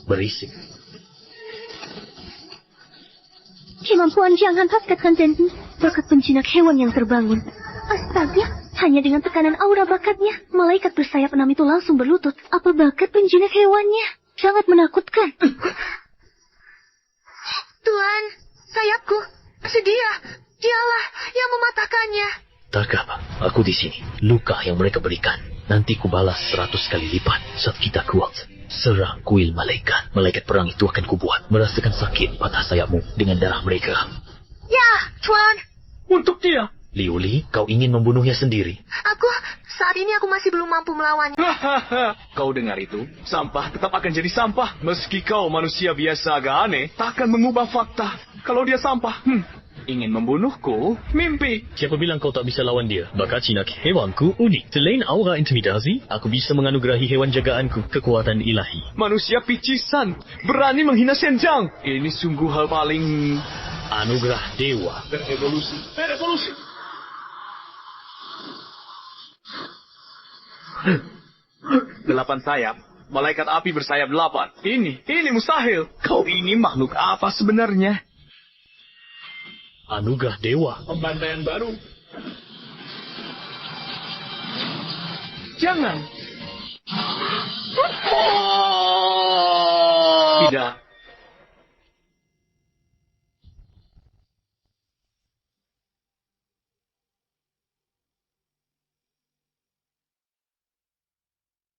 Berisik. Kemampuan Jiang Han pasca transenden, bakat penjinak hewan yang terbangun. Astaga, hanya dengan tekanan aura bakatnya, malaikat bersayap 6 itu langsung berlutut. Apa bakat penjinak hewannya? Sangat menakutkan. Tuan, sayapku. Sedia. Dialah yang mematahkannya. Tak apa, aku di sini. Luka yang mereka berikan, nanti ku balas 100 kali lipat saat kita kuat. Serang kuil malaikat. Malaikat perang itu akan kubuat merasakan sakit patah sayapmu dengan darah mereka. Ya, Tuan. Untuk dia. Liuli, kau ingin membunuhnya sendiri? Saat ini aku masih belum mampu melawannya. Kau dengar itu? Sampah tetap akan jadi sampah. Meski kau manusia biasa agak aneh, takkan mengubah fakta. Kalau dia sampah, ingin membunuhku, mimpi. Siapa bilang kau tak bisa lawan dia? Bakat jinak hewanku unik. Selain aura intimidasi, aku bisa menganugerahi hewan jagaanku kekuatan ilahi. Manusia picisan, berani menghina Senjang. Ini sungguh hal paling... Anugerah dewa. Berevolusi. 8 sayap. Malaikat api bersayap 8. Ini mustahil. Kau ini makhluk apa sebenarnya? Anugerah dewa. Pembantaian baru. Jangan. Tidak.